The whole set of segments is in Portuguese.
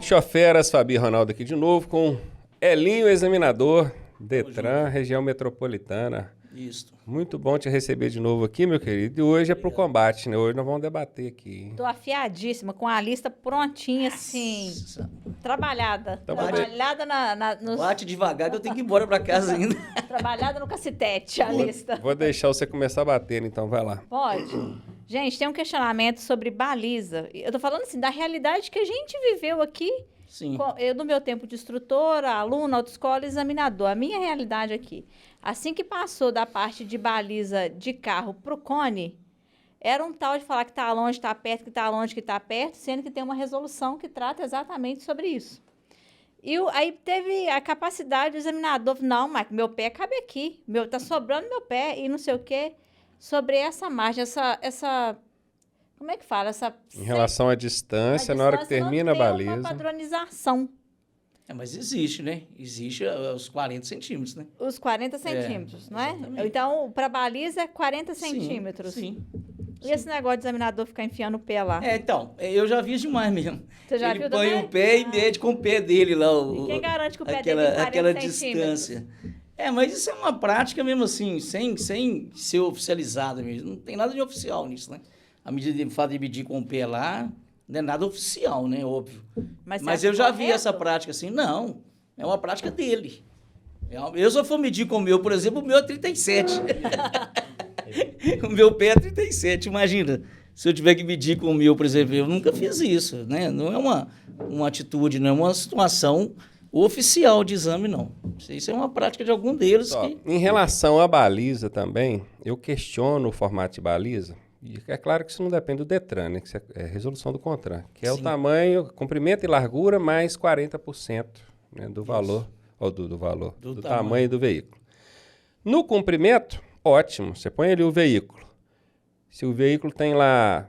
Choferas, Fabi e Ronaldo aqui de novo com Elinho, examinador, Detran, região metropolitana. Isso. Muito bom te receber de novo aqui, meu querido. E hoje é pro combate, né? Hoje nós vamos debater aqui. Tô afiadíssima, com a lista prontinha, assim, trabalhada. Então, trabalhada nos... Bate devagar que eu tenho que ir embora pra casa ainda. Trabalhada no cacetete, a lista. Vou deixar você começar a bater, então vai lá. Pode. Gente, tem um questionamento sobre baliza. Eu tô falando assim, da realidade que a gente viveu aqui. Sim. Eu, no meu tempo de instrutora, aluna, autoescola, examinador. A minha realidade aqui. Assim que passou da parte de baliza de carro pro cone, era um tal de falar que tá longe, tá perto, que tá longe, que tá perto, sendo que tem uma resolução que trata exatamente sobre isso. E aí teve a capacidade do examinador, não, mas meu pé cabe aqui, tá sobrando meu pé e não sei o quê, sobre essa margem, essa como é que fala? Em relação à distância, na hora que termina a baliza. Uma padronização. Mas existe, né? Existe os 40 centímetros, né? Os 40 centímetros, não é? Exatamente. Então, para baliza é 40 centímetros. Sim. E esse negócio de examinador ficar enfiando o pé lá? Então, eu já vi isso demais mesmo. Você já Ele viu põe também? o pé e mede com o pé dele lá. E quem garante que o pé dele tem 40 aquela centímetros? distância. Mas isso é uma prática mesmo assim, sem ser oficializada mesmo. Não tem nada de oficial nisso, né? A medida de fato de medir com o pé lá, não é nada oficial, né? Óbvio. Mas eu já vi essa prática assim. Não, é uma prática dele. Eu, se eu for medir com o meu, por exemplo, o meu é 37. O meu pé é 37, imagina. Se eu tiver que medir com o meu, por exemplo, eu nunca fiz isso, né? Não é uma atitude, não é uma situação oficial de exame, não. Isso é uma prática de algum deles. Em relação à baliza também, eu questiono o formato de baliza. E é claro que isso não depende do Detran, né? Que é a resolução do CONTRAN, que é o tamanho, comprimento e largura mais 40%, né, do valor, ou do valor, do tamanho do veículo. No comprimento, ótimo, você põe ali o veículo. Se o veículo tem lá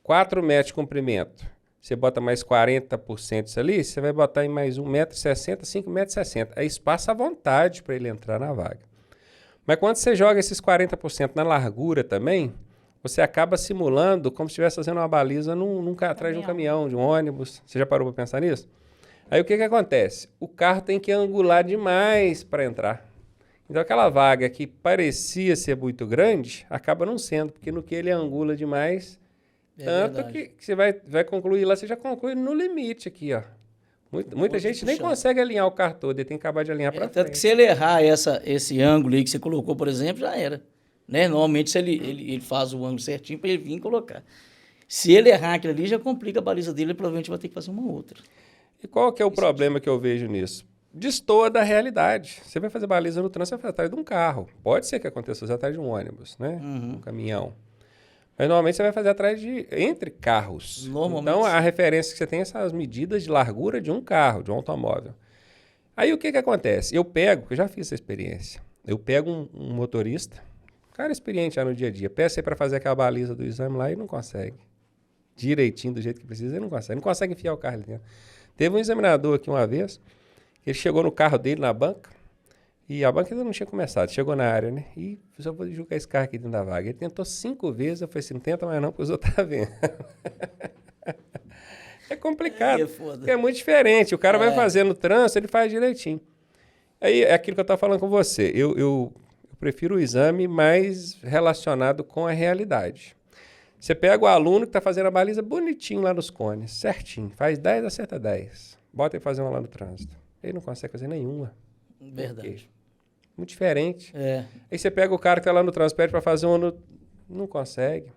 4 metros de comprimento, você bota mais 40% disso ali, você vai botar em mais 1,60 m, 5,60 m. É espaço à vontade para ele entrar na vaga. Mas quando você joga esses 40% na largura também, você acaba simulando como se estivesse fazendo uma baliza atrás de um caminhão, de um ônibus. Você já parou para pensar nisso? Aí o que acontece? O carro tem que angular demais para entrar. Então aquela vaga que parecia ser muito grande, acaba não sendo, porque no que ele angula demais, tanto que você vai concluir lá, você já conclui no limite aqui, ó. Muita gente nem consegue alinhar o carro todo, ele tem que acabar de alinhar para frente. Tanto que se ele errar esse ângulo aí que você colocou, por exemplo, já era. Né? Normalmente ele faz o ângulo certinho para ele vir colocar. Se ele errar aquilo ali, já complica a baliza dele, ele provavelmente vai ter que fazer uma outra. E qual que é o problema que eu vejo nisso? Destoa da realidade. Você vai fazer baliza no trânsito, você vai atrás de um carro. Pode ser que aconteça você atrás de um ônibus, né? Um caminhão. Mas normalmente você vai fazer atrás entre carros. Então a referência que você tem é essas medidas de largura de um carro, de um automóvel. Aí o que acontece? Eu já fiz essa experiência, eu pego um motorista, cara experiente já no dia a dia, peço aí para fazer aquela baliza do exame lá e não consegue. Direitinho, do jeito que precisa, ele não consegue. Não consegue enfiar o carro ali dentro. Teve um examinador aqui uma vez, ele chegou no carro dele, na banca, e a banca ainda não tinha começado, chegou na área, né? E só vou jogar esse carro aqui dentro da vaga. Ele tentou 5 vezes, eu falei assim, não tenta mais não, porque os outros estão vendo. É complicado, porque é muito diferente. O cara vai fazendo o trânsito, ele faz direitinho. Aí é aquilo que eu estava falando com você. Eu prefiro o exame mais relacionado com a realidade. Você pega o aluno que está fazendo a baliza bonitinho lá nos cones, certinho, faz 10, acerta 10. Bota ele fazer uma lá no trânsito. Ele não consegue fazer nenhuma. Verdade. Muito diferente. Aí você pega o cara que está lá no trânsito, pede para fazer uma, não consegue.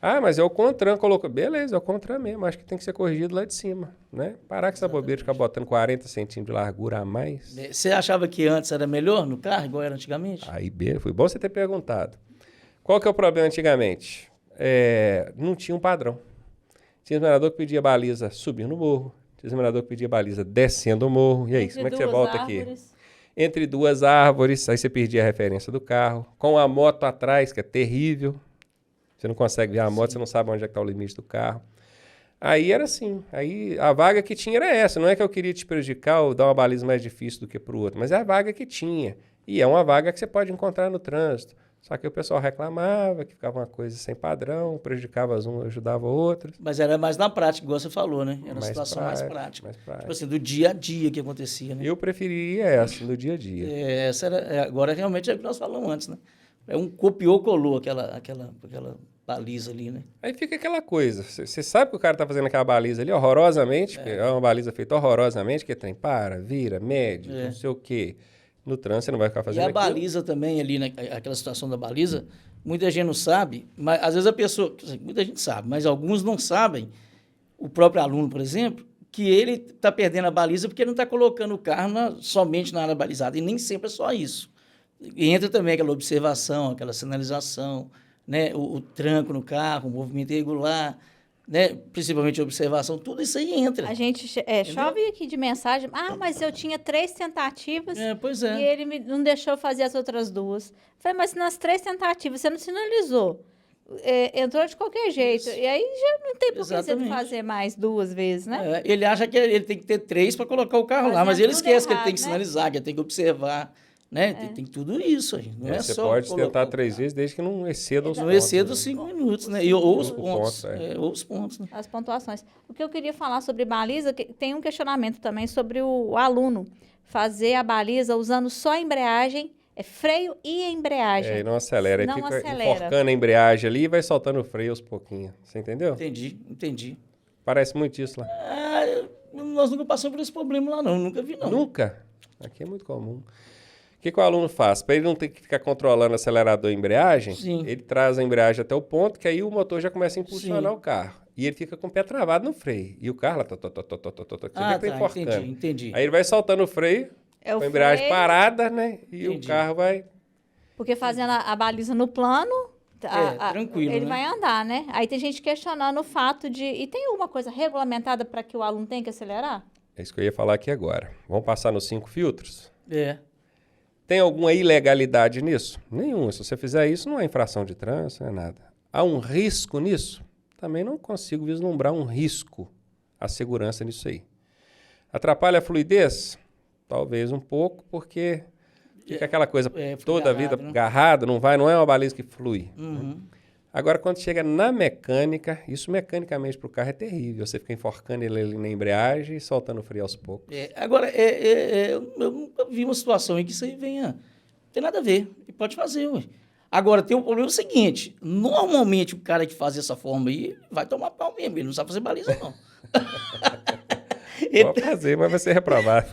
Ah, mas é o CONTRAN, colocou. Beleza, é o CONTRAN mesmo, acho que tem que ser corrigido lá de cima, né? Parar com essa bobeira de ficar botando 40 centímetros de largura a mais. Você achava que antes era melhor no carro, igual era antigamente? Aí, foi bom você ter perguntado. Qual que é o problema antigamente? Não tinha um padrão. Tinha examinador que pedia baliza subindo o morro, tinha examinador que pedia baliza descendo o morro. E aí, como é que você volta aqui? Entre 2 árvores, aí você perdia a referência do carro. Com a moto atrás, que é terrível. Você não consegue ver a moto, você não sabe onde é que está o limite do carro. Aí era assim. Aí a vaga que tinha era essa. Não é que eu queria te prejudicar ou dar uma baliza mais difícil do que para o outro, mas é a vaga que tinha. E é uma vaga que você pode encontrar no trânsito. Só que o pessoal reclamava que ficava uma coisa sem padrão, prejudicava uns, ajudava outros. Mas era mais na prática, igual você falou, né? Era uma Mais situação mais prática, prática. mais prática. Tipo assim, do dia a dia que acontecia, né? Eu preferiria essa, do dia a dia. Essa era, agora realmente é o que nós falamos antes, né? É um copiou, colou aquela baliza ali, né? Aí fica aquela coisa, você sabe que o cara tá fazendo aquela baliza ali horrorosamente, porque é uma baliza feita horrorosamente, que tem para, vira, mede, não sei o quê. No trânsito você não vai ficar fazendo E a aquilo. baliza também ali, né? Aquela situação da baliza, muita gente não sabe, mas às vezes a pessoa, muita gente sabe, mas alguns não sabem, o próprio aluno, por exemplo, que ele está perdendo a baliza porque ele não está colocando o carro somente na área balizada, e nem sempre é só isso. E entra também aquela observação, aquela sinalização, né? O tranco no carro, o movimento irregular, né? Principalmente a observação, tudo isso aí entra. A gente chove aqui de mensagem. Ah, mas eu tinha 3 tentativas Pois é. e ele não deixou fazer as outras 2. Falei, mas nas 3 tentativas você não sinalizou. Entrou de qualquer jeito. E aí já não tem por que você Exatamente. fazer mais 2 vezes, né? Ele acha que ele tem que ter 3 para colocar o carro lá, Fazendo mas ele tudo esquece que ele errado, tem que né? sinalizar, que ele tem que observar, né? Tem tudo isso aí. Não é Você só pode colocar tentar o 3 carro. vezes, desde que não exceda os Não pontos. exceda os 5 minutos, né? Ou os O pontos. ponto, Ou os pontos, né? As pontuações. O que eu queria falar sobre baliza, tem um questionamento também sobre o aluno fazer a baliza usando só a embreagem, freio e embreagem. E não acelera. Não Ele fica acelera. enforcando a embreagem ali e vai soltando o freio aos pouquinhos. Você entendeu? Entendi. Parece muito isso lá. Nós nunca passamos por esse problema lá, não. Nunca vi, não. Nunca. Aqui é muito comum. O que o aluno faz? Para ele não ter que ficar controlando acelerador e embreagem, Sim. ele traz a embreagem até o ponto que aí o motor já começa a impulsionar Sim. o carro. E ele fica com o pé travado no freio. E o carro lá, você vê que tá enforcando. Entendi. Aí ele vai soltando o freio, É o com a embreagem freio, parada, né? E Entendi. o carro vai... porque fazendo a baliza no plano, tranquilo, ele né? vai andar, né? Aí tem gente questionando o fato de... E tem alguma coisa regulamentada para que o aluno tenha que acelerar? É isso que eu ia falar aqui agora. Vamos passar nos 5 filtros? Tem alguma ilegalidade nisso? Nenhuma. Se você fizer isso, não é infração de trânsito, não é nada. Há um risco nisso? Também não consigo vislumbrar um risco à segurança nisso aí. Atrapalha a fluidez? Talvez um pouco, porque fica aquela coisa fica toda a vida agarrado, né? agarrada, não é uma baliza que flui. Uhum. Agora, quando chega na mecânica, isso mecanicamente para o carro é terrível. Você fica enforcando ele ali na embreagem e soltando o freio aos poucos. Agora, eu nunca vi uma situação em que isso aí venha... Não tem nada a ver. E pode fazer, ué. Agora, tem um problema seguinte. Normalmente, o cara que faz dessa forma aí vai tomar pau mesmo. Ele não sabe fazer baliza, não. Pode fazer, mas vai ser reprovado.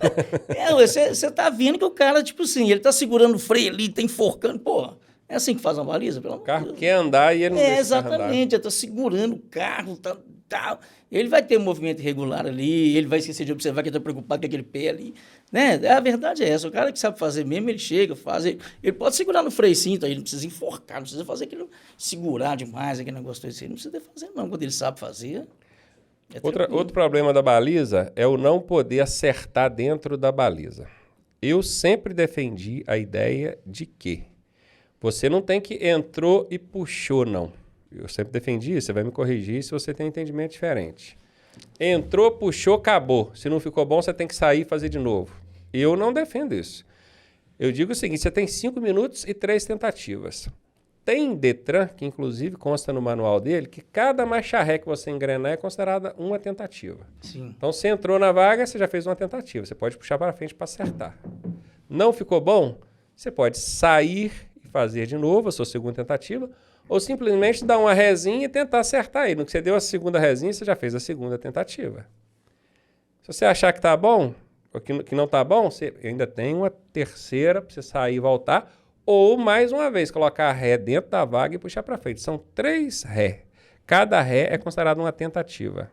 Você tá vendo que o cara, tipo assim, ele tá segurando o freio ali, tá enforcando. Porra, é assim que faz uma baliza? Pelo amor O carro de Deus. quer andar e ele não deixa o carro andar. Exatamente. Ele tá segurando o carro, tá. Ele vai ter um movimento irregular ali, ele vai esquecer de observar que ele tá preocupado com aquele pé ali. Né? A verdade é essa. O cara que sabe fazer mesmo, ele chega, faz. Ele pode segurar no freio sim, então ele não precisa enforcar, não precisa fazer aquilo, segurar demais, aquele negócio desse. Ele não precisa fazer, não. Quando ele sabe fazer. Outro problema da baliza é o não poder acertar dentro da baliza. Eu sempre defendi a ideia de que você não tem que entrou e puxou, não. Eu sempre defendi isso, você vai me corrigir se você tem um entendimento diferente. Entrou, puxou, acabou. Se não ficou bom, você tem que sair e fazer de novo. Eu não defendo isso. Eu digo o seguinte, você tem 5 minutos e 3 tentativas. Tem Detran, que inclusive consta no manual dele, que cada marcha ré que você engrenar é considerada uma tentativa. Sim. Então, você entrou na vaga, você já fez uma tentativa. Você pode puxar para frente para acertar. Não ficou bom? Você pode sair e fazer de novo a sua segunda tentativa, ou simplesmente dar uma rezinha e tentar acertar aí. No que você deu a segunda rezinha, você já fez a segunda tentativa. Se você achar que está bom, ou que não está bom, você ainda tem uma terceira para você sair e voltar, ou, mais uma vez, colocar a ré dentro da vaga e puxar para frente. São 3 ré. Cada ré é considerado uma tentativa.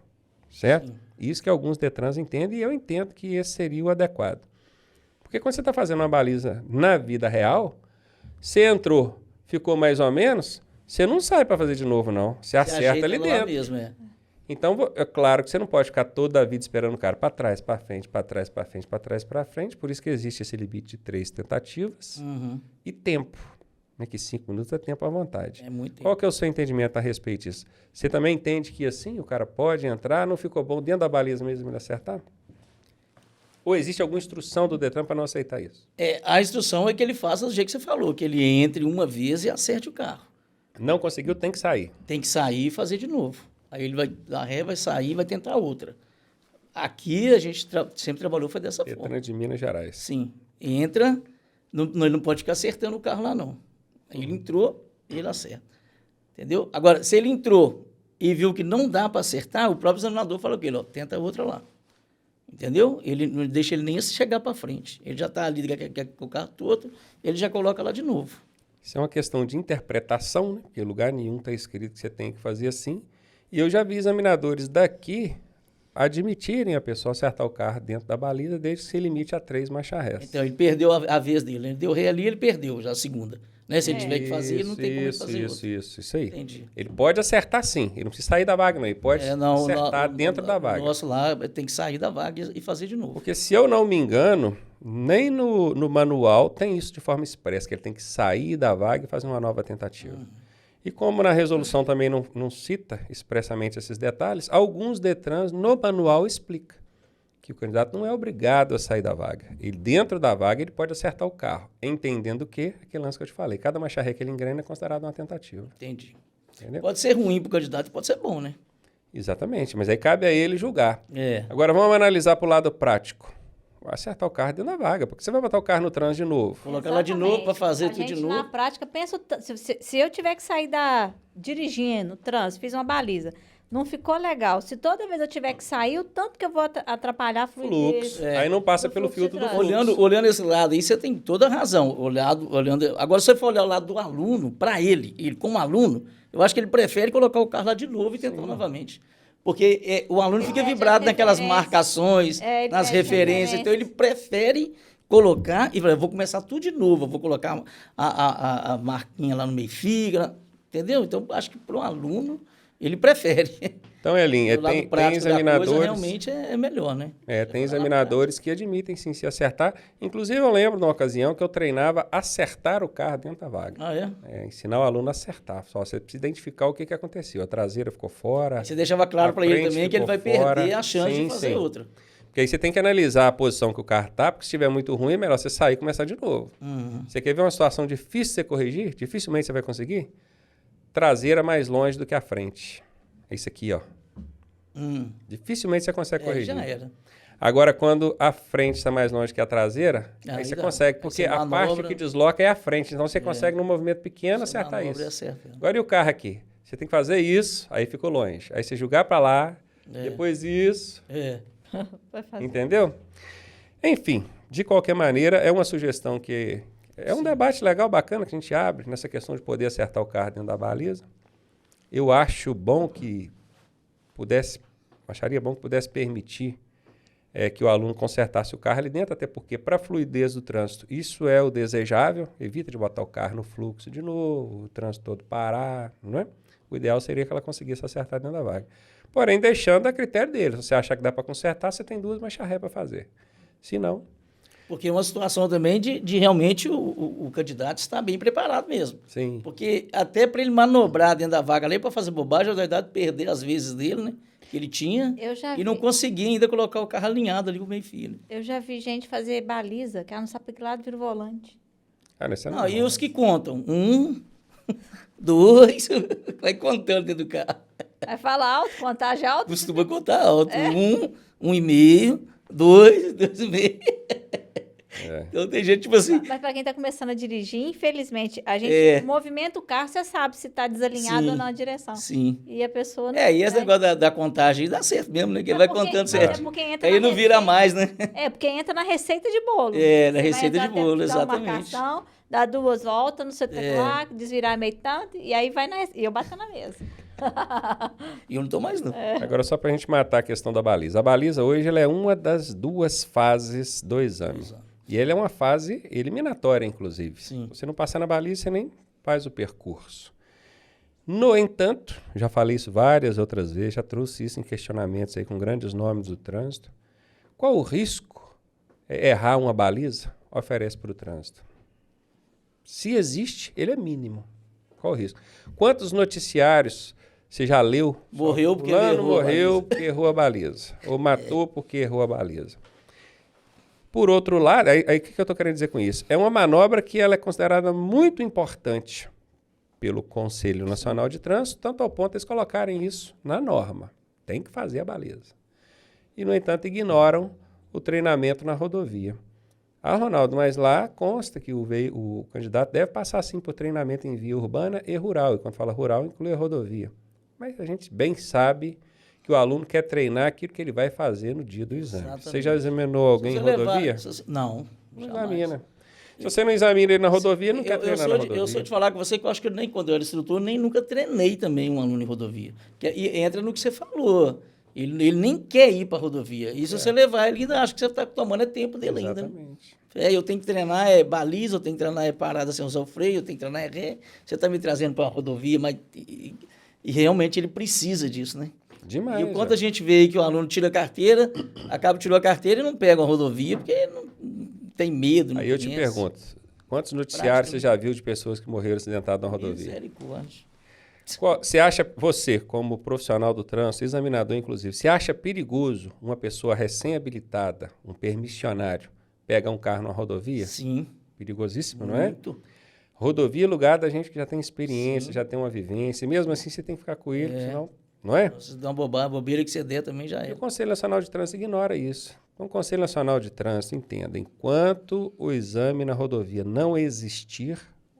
Certo? Sim. Isso que alguns Detrans entendem, e eu entendo que esse seria o adequado. Porque quando você está fazendo uma baliza na vida real, você entrou, ficou mais ou menos, você não sai para fazer de novo, não. Você acerta ali dentro. Mesmo, Então, é claro que você não pode ficar toda a vida esperando o cara para trás, para frente, para trás, para frente, para trás, para frente. Por isso que existe esse limite de 3 tentativas e tempo. Né, que 5 minutos é tempo à vontade. É muito tempo. Qual que é o seu entendimento a respeito disso? Você também entende que assim o cara pode entrar, não ficou bom dentro da baliza mesmo ele acertar? Ou existe alguma instrução do Detran para não aceitar isso? A instrução é que ele faça do jeito que você falou, que ele entre uma vez e acerte o carro. Não conseguiu, tem que sair. Tem que sair e fazer de novo. Aí ele vai dar ré, vai sair e vai tentar outra. Aqui a gente sempre trabalhou foi dessa forma. Detran de Minas Gerais. Sim. Entra, ele não pode ficar acertando o carro lá, não. Aí ele entrou e ele acerta. Entendeu? Agora, se ele entrou e viu que não dá para acertar, o próprio examinador fala com ele, ó, tenta outra lá. Entendeu? Ele não deixa ele nem chegar para frente. Ele já está ali, quer o carro todo, ele já coloca lá de novo. Isso é uma questão de interpretação, né? Porque em lugar nenhum está escrito que você tem que fazer assim. E eu já vi examinadores daqui admitirem a pessoa acertar o carro dentro da baliza, desde que se limite a 3 marcha-rés. Então, ele perdeu a vez dele. Ele deu ré ali, ele perdeu já a segunda. Né? Se ele tiver que fazer, ele não tem como fazer outra. Isso aí. Entendi. Ele pode acertar sim, ele não precisa sair da vaga, não. Ele pode acertar dentro da vaga. Nosso lá tem que sair da vaga e fazer de novo. Porque se eu não me engano, nem no manual tem isso de forma expressa, que ele tem que sair da vaga e fazer uma nova tentativa. E como na resolução também não cita expressamente esses detalhes, alguns Detrans no manual explica que o candidato não é obrigado a sair da vaga. Ele, dentro da vaga, ele pode acertar o carro, entendendo que, aquele lance que eu te falei, cada marcha-ré que ele engrena é considerado uma tentativa. Entendi. Entendeu? Pode ser ruim para o candidato, pode ser bom, né? Exatamente, mas aí cabe a ele julgar. É. Agora vamos analisar para o lado prático. Vai acertar o carro dentro da vaga, porque você vai botar o carro no trânsito de novo. Colocar lá de novo para fazer tudo de novo. Na prática, pensa, se eu tiver que sair dirigindo, trânsito, fiz uma baliza, não ficou legal. Se toda vez eu tiver que sair, o tanto que eu vou atrapalhar a fluidez. Fluxo. Aí não passa pelo filtro do fluxo. Olhando esse lado aí, você tem toda a razão. Agora, se você for olhar o lado do aluno, para ele como aluno, eu acho que ele prefere colocar o carro lá de novo e tentar novamente. Porque o aluno fica vibrado naquelas marcações, nas referências. Então, ele prefere colocar e eu vou começar tudo de novo. Eu vou colocar a marquinha lá no meio-fio, entendeu? Então, acho que para o aluno, ele prefere. Então, Elinho, tem examinadores... Coisa, realmente é melhor, né? Tem examinadores que admitem sim se acertar. Inclusive, eu lembro de uma ocasião que eu treinava acertar o carro dentro da vaga. Ah, é? Ensinar o aluno a acertar. Só você precisa identificar o que aconteceu. A traseira ficou fora. Você deixava claro para ele também que ele vai perder a chance de fazer outra. Porque aí você tem que analisar a posição que o carro está, porque se estiver muito ruim, é melhor você sair e começar de novo. Você quer ver uma situação difícil de você corrigir? Dificilmente você vai conseguir. Traseira mais longe do que a frente. É isso aqui, ó. Dificilmente você consegue corrigir. Já era. Agora, quando a frente está mais longe que a traseira, aí você consegue, porque a parte que desloca é a frente. Então, você consegue, num movimento pequeno, acertar isso. Agora, e o carro aqui? Você tem que fazer isso, aí ficou longe. Aí você jogar para lá, depois isso. Entendeu? Enfim, de qualquer maneira, é uma sugestão que... É um debate legal, bacana, que a gente abre nessa questão de poder acertar o carro dentro da baliza. Eu acho bom que acharia bom que pudesse permitir que o aluno consertasse o carro ali dentro, até porque, para a fluidez do trânsito, isso é o desejável, evita de botar o carro no fluxo de novo, o trânsito todo parar, não é? O ideal seria que ela conseguisse acertar dentro da vaga. Porém, deixando a critério dele. Se você achar que dá para consertar, você tem 2 marcha-ré para fazer. Se não... Porque é uma situação também de realmente o candidato estar bem preparado mesmo. Sim. Porque até para ele manobrar dentro da vaga ali, para fazer bobagem, a verdade, perder as vezes dele, né? Que ele tinha. E não conseguir ainda colocar o carro alinhado ali com o meio-fio. Né? Eu já vi gente fazer baliza, que ela não sabe para que lado vira o volante. Não, e os que contam? 1, 2, vai contando dentro do carro. Vai falar alto, contagem alta? Costuma contar alto. 1, 1,5, 2, 2,5. Então tem gente tipo assim... Mas para quem está começando a dirigir, infelizmente, a gente movimenta o carro, você sabe se está desalinhado ou não a direção. Sim. E a pessoa não... E esse negócio da contagem dá certo mesmo, né? Que vai contando certo. Aí não vira mais, né? Porque entra na receita de bolo. Na receita de bolo, exatamente. Dá 2 voltas no seu teclado, desvirar meio tanto, e aí vai e eu bato na mesa. E eu não estou mais, não. Agora, só para a gente matar a questão da baliza. A baliza hoje ela é uma das 2 fases do exame. E ele é uma fase eliminatória, inclusive. Sim. Você não passar na baliza, você nem faz o percurso. No entanto, já falei isso várias outras vezes, já trouxe isso em questionamentos aí com grandes nomes do trânsito. Qual o risco errar uma baliza oferece para o trânsito? Se existe, ele é mínimo. Qual o risco? Quantos noticiários você já leu? Morreu porque errou porque errou a baliza. Ou matou porque errou a baliza. Por outro lado, aí o que eu estou querendo dizer com isso? É uma manobra que ela é considerada muito importante pelo Conselho Nacional de Trânsito, tanto ao ponto de eles colocarem isso na norma. Tem que fazer a baliza. E, no entanto, ignoram o treinamento na rodovia. Ronaldo, mas lá consta que o candidato deve passar, sim, por treinamento em via urbana e rural. E quando fala rural, inclui a rodovia. Mas a gente bem sabe que o aluno quer treinar aquilo que ele vai fazer no dia do exame. Exatamente. Você já examinou alguém em rodovia? Não. Não examina. Se você não examina ele na rodovia, não quer treinar na rodovia. Eu sou de falar com você que eu acho que nem quando eu era instrutor, nem nunca treinei também um aluno em rodovia. E entra no que você falou. Ele nem quer ir para a rodovia. E se você levar, ele ainda acha que você está tomando tempo dele. Exatamente. Ainda. Eu tenho que treinar baliza, eu tenho que treinar parada sem usar o freio, eu tenho que treinar ré. Você está me trazendo para a rodovia, mas e realmente ele precisa disso, né? Demais. E o quanto a gente vê aí que o aluno tira a carteira, tirou a carteira e não pega a rodovia, porque não tem medo. Não aí eu te pergunto, quantos noticiários você já viu de pessoas que morreram acidentadas na rodovia? Misericórdia. Você acha, você, como profissional do trânsito, examinador inclusive, você acha perigoso uma pessoa recém-habilitada, um permissionário, pegar um carro na rodovia? Sim. Perigosíssimo, não é? Muito. Rodovia é lugar da gente que já tem experiência, Sim. já tem uma vivência, e mesmo assim você tem que ficar com ele, senão, não é? Se dá uma bobeira que você der também já E é. o Conselho Nacional de Trânsito ignora isso. Então, o Conselho Nacional de Trânsito entenda, enquanto o exame na rodovia não existir,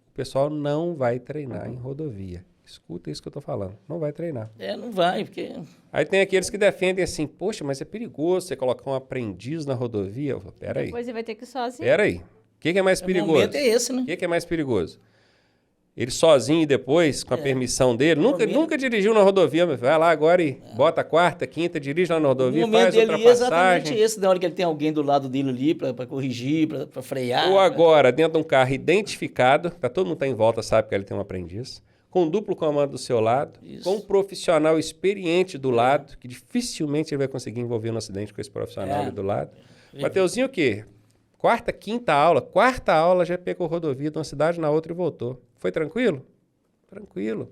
o pessoal não vai treinar em rodovia. Escuta isso que eu estou falando, não vai treinar. Não vai, porque... Aí tem aqueles que defendem assim, poxa, mas é perigoso você colocar um aprendiz na rodovia. Eu falo, peraí, Depois ele vai ter que ir sozinho. peraí. O que é mais perigoso? O momento é esse, né? O que é mais perigoso? Ele sozinho e depois, com a permissão dele, nunca dirigiu na rodovia, mas vai lá agora e bota a quarta, quinta, dirige lá na rodovia, faz outra é exatamente passagem. esse, da hora que ele tem alguém do lado dele ali para corrigir, para frear. Ou agora, dentro de um carro identificado, todo mundo está em volta, sabe que ele tem um aprendiz, com duplo comando do seu lado, com um profissional experiente do lado, que dificilmente ele vai conseguir envolver no acidente com esse profissional ali do lado. Mateuzinho o quê? Quarta aula já pegou rodovia de uma cidade na outra e voltou. Foi tranquilo? Tranquilo.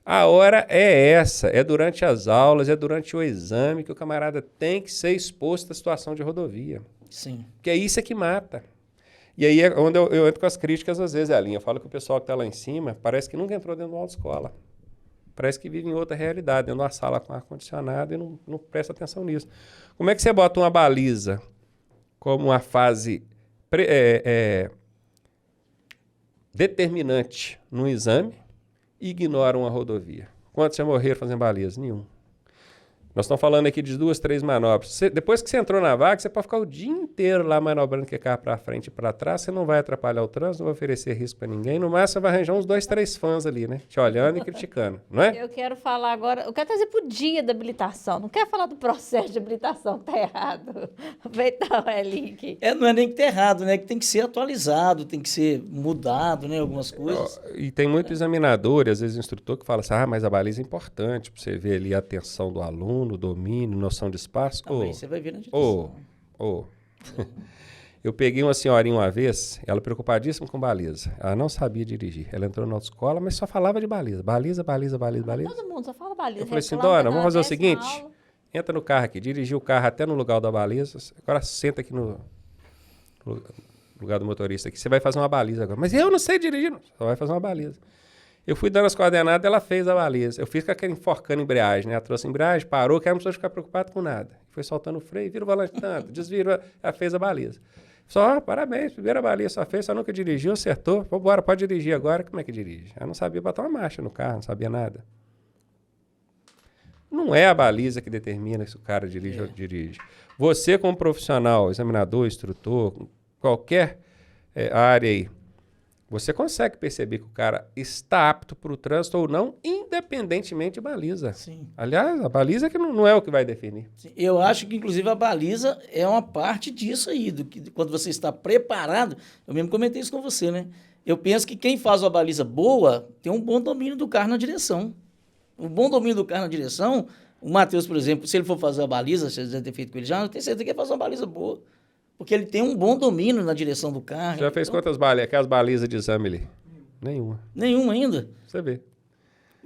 A hora é essa, é durante as aulas, é durante o exame que o camarada tem que ser exposto à situação de rodovia. Sim. Porque é isso que mata. E aí é onde eu entro com as críticas, às vezes, Elinha. Eu falo que o pessoal que está lá em cima parece que nunca entrou dentro de uma autoescola. Parece que vive em outra realidade, dentro de uma sala com ar-condicionado e não presta atenção nisso. Como é que você bota uma baliza como uma fase determinante no exame e ignora uma rodovia? Quantos já morreram fazendo baliza? Nenhum. Nós estamos falando aqui de 2, 3 manobras. Depois que você entrou na vaga, você pode ficar o dia inteiro lá manobrando que carro para frente e para trás. Você não vai atrapalhar o trânsito, não vai oferecer risco para ninguém. No máximo, você vai arranjar uns 2, 3 fãs ali, né? Te olhando e criticando, não é? Eu quero falar agora, eu quero trazer para o dia da habilitação. Não quero falar do processo de habilitação que está errado. Então, Link. Não é nem que está errado, né? Que tem que ser atualizado, tem que ser mudado, né? Algumas coisas. E tem muito examinador, e às vezes instrutor, que fala assim, mas a baliza é importante para você ver ali a atenção do aluno, domínio, noção de espaço. Também você vai ver na direção. Eu peguei uma senhorinha uma vez, ela preocupadíssima com baliza. Ela não sabia dirigir. Ela entrou na autoescola, mas só falava de baliza. Baliza. Todo mundo só fala baliza. Eu falei assim, Dona, vamos fazer o seguinte, entra no carro aqui, dirigir o carro até no lugar da baliza, agora senta aqui no lugar do motorista aqui, você vai fazer uma baliza agora. Mas eu não sei dirigir, não. Só vai fazer uma baliza. Eu fui dando as coordenadas, ela fez a baliza. Eu fiz com aquele enforcando a embreagem, né? Ela trouxe a embreagem, parou, que ela não precisou ficar preocupado com nada. Foi soltando o freio, vira o volante tanto, desvira, ela fez a baliza. Só, parabéns, primeira baliza, só fez, só nunca dirigiu, acertou. Vambora, pode dirigir agora. Como é que dirige? Ela não sabia botar uma marcha no carro, não sabia nada. Não é a baliza que determina se o cara dirige ou não dirige. Você, como profissional, examinador, instrutor, qualquer área aí, você consegue perceber que o cara está apto para o trânsito ou não, independentemente de baliza. Sim. Aliás, a baliza que não é o que vai definir. Sim. Eu acho que, inclusive, a baliza é uma parte disso aí, quando você está preparado. Eu mesmo comentei isso com você, né? Eu penso que quem faz uma baliza boa tem um bom domínio do carro na direção. Um bom domínio do carro na direção, o Matheus, por exemplo, se ele for fazer a baliza, você já ter feito com ele já, eu tenho certeza que ele vai fazer uma baliza boa. Porque ele tem um bom domínio na direção do carro. Você já fez quantas balizas? Aquelas balizas de exame ali? Nenhuma. Nenhuma ainda. Você vê.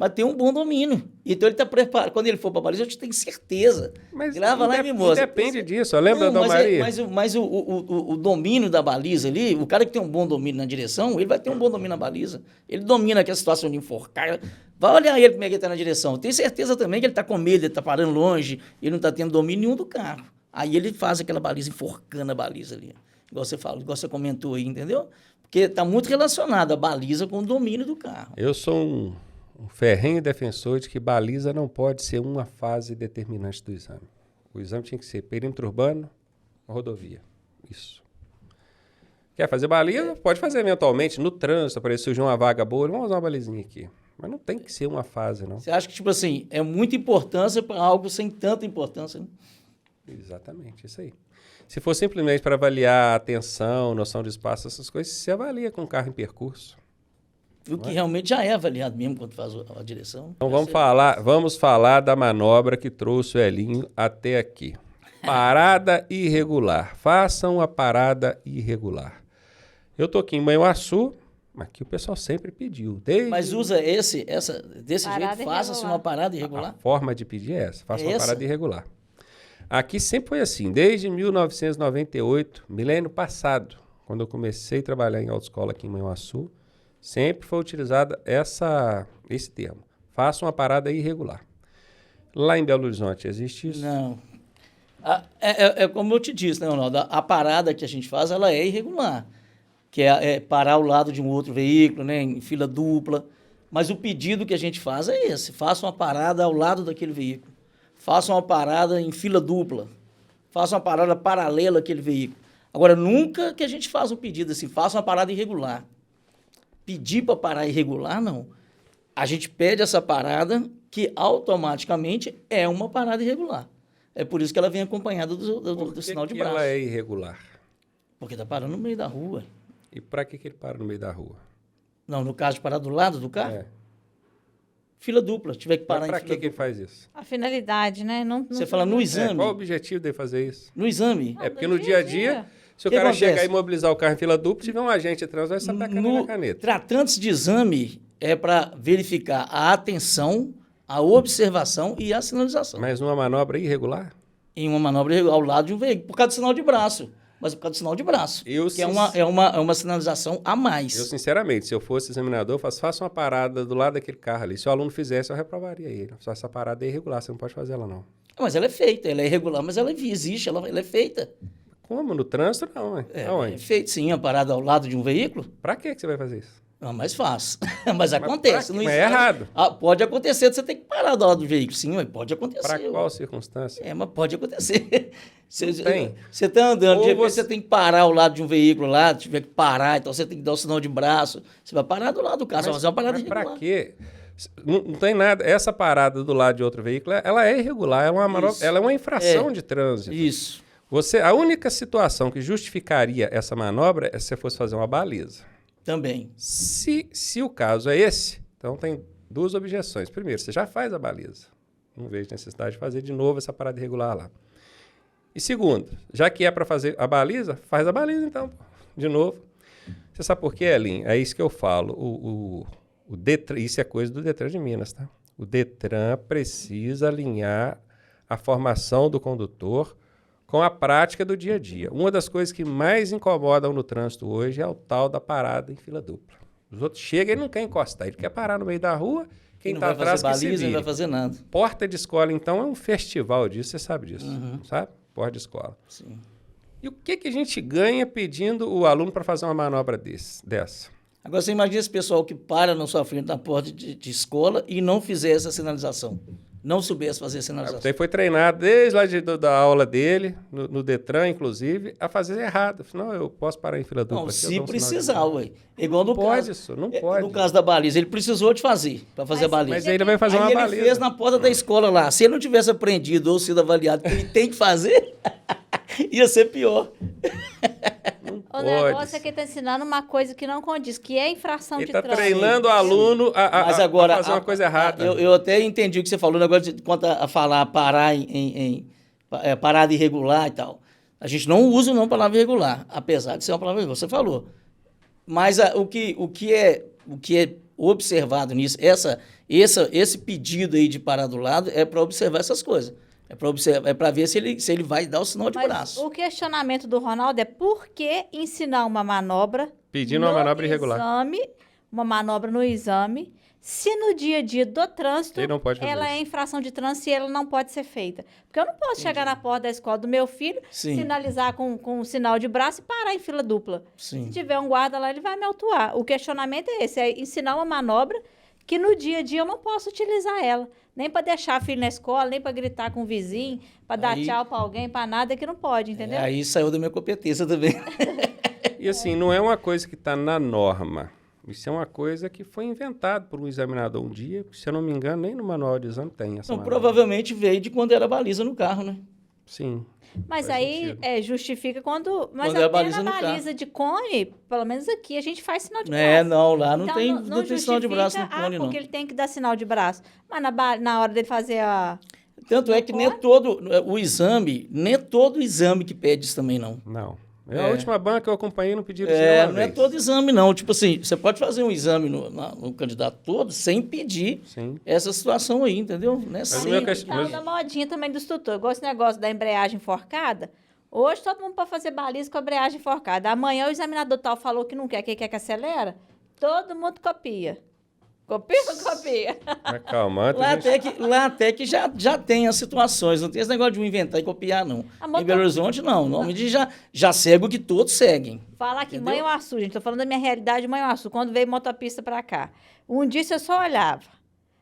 mas tem um bom domínio. Então ele está preparado. Quando ele for para a baliza, eu tenho certeza. Mas grava lá e me mostra. Depende disso. Lembra da Maria? Mas o domínio da baliza ali, o cara que tem um bom domínio na direção, ele vai ter um bom domínio na baliza. Ele domina aquela situação de enforcar. Vai olhar ele como é que ele está na direção. Eu tenho certeza também que ele está com medo, ele está parando longe, ele não está tendo domínio nenhum do carro. Aí ele faz aquela baliza, enforcando a baliza ali. Igual você falou, igual você comentou aí, entendeu? Porque está muito relacionado a baliza com o domínio do carro. Eu sou um ferrenho defensor de que baliza não pode ser uma fase determinante do exame. O exame tinha que ser perímetro urbano, rodovia. Isso. Quer fazer baliza? Pode fazer eventualmente no trânsito, aparecer surgir uma vaga boa, vamos usar uma balizinha aqui. Mas não tem que ser uma fase, não. Você acha que, tipo assim, é muita importância para algo sem tanta importância, né? Exatamente, isso aí. Se for simplesmente para avaliar a atenção, noção de espaço, essas coisas, você avalia com o carro em percurso. O que realmente já é avaliado mesmo quando faz a direção. Então vamos falar da manobra que trouxe o Elinho até aqui. Parada irregular. Façam a parada irregular. Eu tô aqui em Manhuaçu, mas que o pessoal sempre pediu. Mas usa desse Parada jeito, faça-se uma parada irregular. A forma de pedir é essa, faça uma parada irregular. Aqui sempre foi assim, desde 1998, milênio passado, quando eu comecei a trabalhar em autoescola aqui em Manhuaçu, sempre foi utilizado esse termo. Faça uma parada irregular. Lá em Belo Horizonte existe isso? Não. É como eu te disse, né, Ronaldo? A parada que a gente faz, ela é irregular. Que é parar ao lado de um outro veículo, né, em fila dupla. Mas o pedido que a gente faz é esse. Faça uma parada ao lado daquele veículo. Faça uma parada em fila dupla. Faça uma parada paralela àquele veículo. Agora, nunca que a gente faça um pedido assim, faça uma parada irregular. Pedir para parar irregular, não. A gente pede essa parada que automaticamente é uma parada irregular. É por isso que ela vem acompanhada do sinal de braço. Por que ela é irregular? Porque está parando no meio da rua. E para que ele para no meio da rua? Não, no caso de parar do lado do carro? É. Fila dupla, tiver que parar Para em fila que ele faz isso? A finalidade, né? Você fala no exame. Qual o objetivo de fazer isso? No exame. É porque no dia a dia, se o Que cara acontece? chegar e imobilizar o carro em fila dupla, tiver um agente de trânsito, vai sacar a caneta. Tratantes de exame é para verificar a atenção, a observação e a sinalização. Mas numa manobra irregular? Em uma manobra ao lado de um veículo, por causa do sinal de braço. Mas por causa do sinal de braço. É uma sinalização a mais. Eu, sinceramente, se eu fosse examinador, faça uma parada do lado daquele carro ali. Se o aluno fizesse, eu reprovaria ele. Só essa parada é irregular, você não pode fazer ela, não. Mas ela é feita, ela é irregular, mas ela existe, ela é feita. Como? No trânsito, não. É feito sim, a parada ao lado de um veículo. Pra que você vai fazer isso? É mais fácil. Mas acontece. Mas é errado. Pode acontecer de você ter que parar do lado do veículo. Sim, mas pode acontecer. Para qual circunstância? Mas pode acontecer. Você está andando, Ou de repente você tem que parar ao lado de um veículo lá, tiver que parar, então você tem que dar o sinal de braço. Você vai parar do lado do carro, mas é uma parada irregular. Para quê? Não tem nada. Essa parada do lado de outro veículo, ela é irregular, ela é uma infração de trânsito. Isso. A única situação que justificaria essa manobra é se você fosse fazer uma baliza. Também. Se o caso é esse, então tem duas objeções. Primeiro, você já faz a baliza. Não vejo necessidade de fazer de novo essa parada irregular lá. E segundo, já que é para fazer a baliza, faz a baliza então, de novo. Você sabe por quê, Elinho? É isso que eu falo. O Detran, isso é coisa do Detran de Minas, tá? O Detran precisa alinhar a formação do condutor com a prática do dia a dia. Uma das coisas que mais incomodam no trânsito hoje é o tal da parada em fila dupla. Os outros chegam e não quer encostar, ele quer parar no meio da rua, quem está atrás que se vire. Não vai fazer nada. Porta de escola, então, é um festival disso, você sabe disso, sabe? Porta de escola. Sim. E o que a gente ganha pedindo o aluno para fazer uma manobra dessa? Agora, você imagina esse pessoal que para na sua frente na porta de escola e não fizer essa sinalização. Não soubesse fazer a sinalização. Você foi treinado desde lá da aula dele, no Detran, inclusive, a fazer errado. Não, eu posso parar em fila dupla. Não, se precisar, ué. Igual no caso, isso, não pode. No caso da baliza, ele precisou de fazer, para fazer a baliza. Mas aí ele vai fazer uma baliza. Ele fez na porta da escola lá. Se ele não tivesse aprendido ou sido avaliado que ele tem que fazer, ia ser pior. O negócio é que ele está ensinando uma coisa que não condiz, que é infração de trânsito. Ele está treinando o aluno a fazer uma coisa errada. Eu até entendi o que você falou, o negócio quanto a falar parar parada irregular e tal. A gente não usa não a palavra irregular, apesar de ser uma palavra irregular, você falou. Mas o que é observado nisso. Esse pedido aí de parar do lado é para observar essas coisas. É para ver se ele vai dar o sinal de Mas braço. o questionamento do Ronaldo é por que ensinar uma manobra Pedindo uma manobra irregular. uma manobra no exame, se no dia a dia do trânsito Ele não pode fazer ela isso. é infração de trânsito e ela não pode ser feita. Porque eu não posso chegar na porta da escola do meu filho, Sim. sinalizar com um sinal de braço e parar em fila dupla. Sim. Se tiver um guarda lá, ele vai me autuar. O questionamento é esse, é ensinar uma manobra que no dia a dia eu não posso utilizar ela. Nem para deixar filho na escola, nem para gritar com o vizinho, para dar tchau para alguém, para nada, que não pode, entendeu? Aí saiu da minha competência também. E assim, não é uma coisa que está na norma. Isso é uma coisa que foi inventado por um examinador um dia, se eu não me engano, nem no manual de exame tem essa Então, manobra. provavelmente veio de quando era baliza no carro, né? Sim. Mas Faz aí sentido. justifica quando. Mas Quando é até baliza na no baliza de cone, pelo menos aqui, a gente faz sinal de braço. Não, lá não Então, tem sinal de braço no justifica, cone, não. porque ele tem que dar sinal de braço. Mas na hora dele fazer a. Tanto é que nem todo o exame, nem todo exame que pede isso também, não. Não. A última banca que eu acompanhei não pediram isso Não nenhuma é vez. todo exame, não. Tipo assim, você pode fazer um exame no candidato todo sem pedir Sim. essa situação aí, entendeu? Não é o sempre. meu Então, da modinha também do instrutor. Igual esse negócio da embreagem enforcada. Hoje todo mundo pode fazer baliza com a embreagem enforcada. Amanhã o examinador tal falou que não quer, que quer que acelera. Todo mundo copia. Copia ou não copia? Mas calma, antes Lá até que já tem as situações, não tem esse negócio de um inventar e copiar, não. Em Belo Horizonte, não. Normalmente já segue o que todos seguem. Falar que Entendeu? Manhuaçu, gente, tô falando da minha realidade de Manhuaçu, quando veio motopista pra cá. Um dia você só olhava.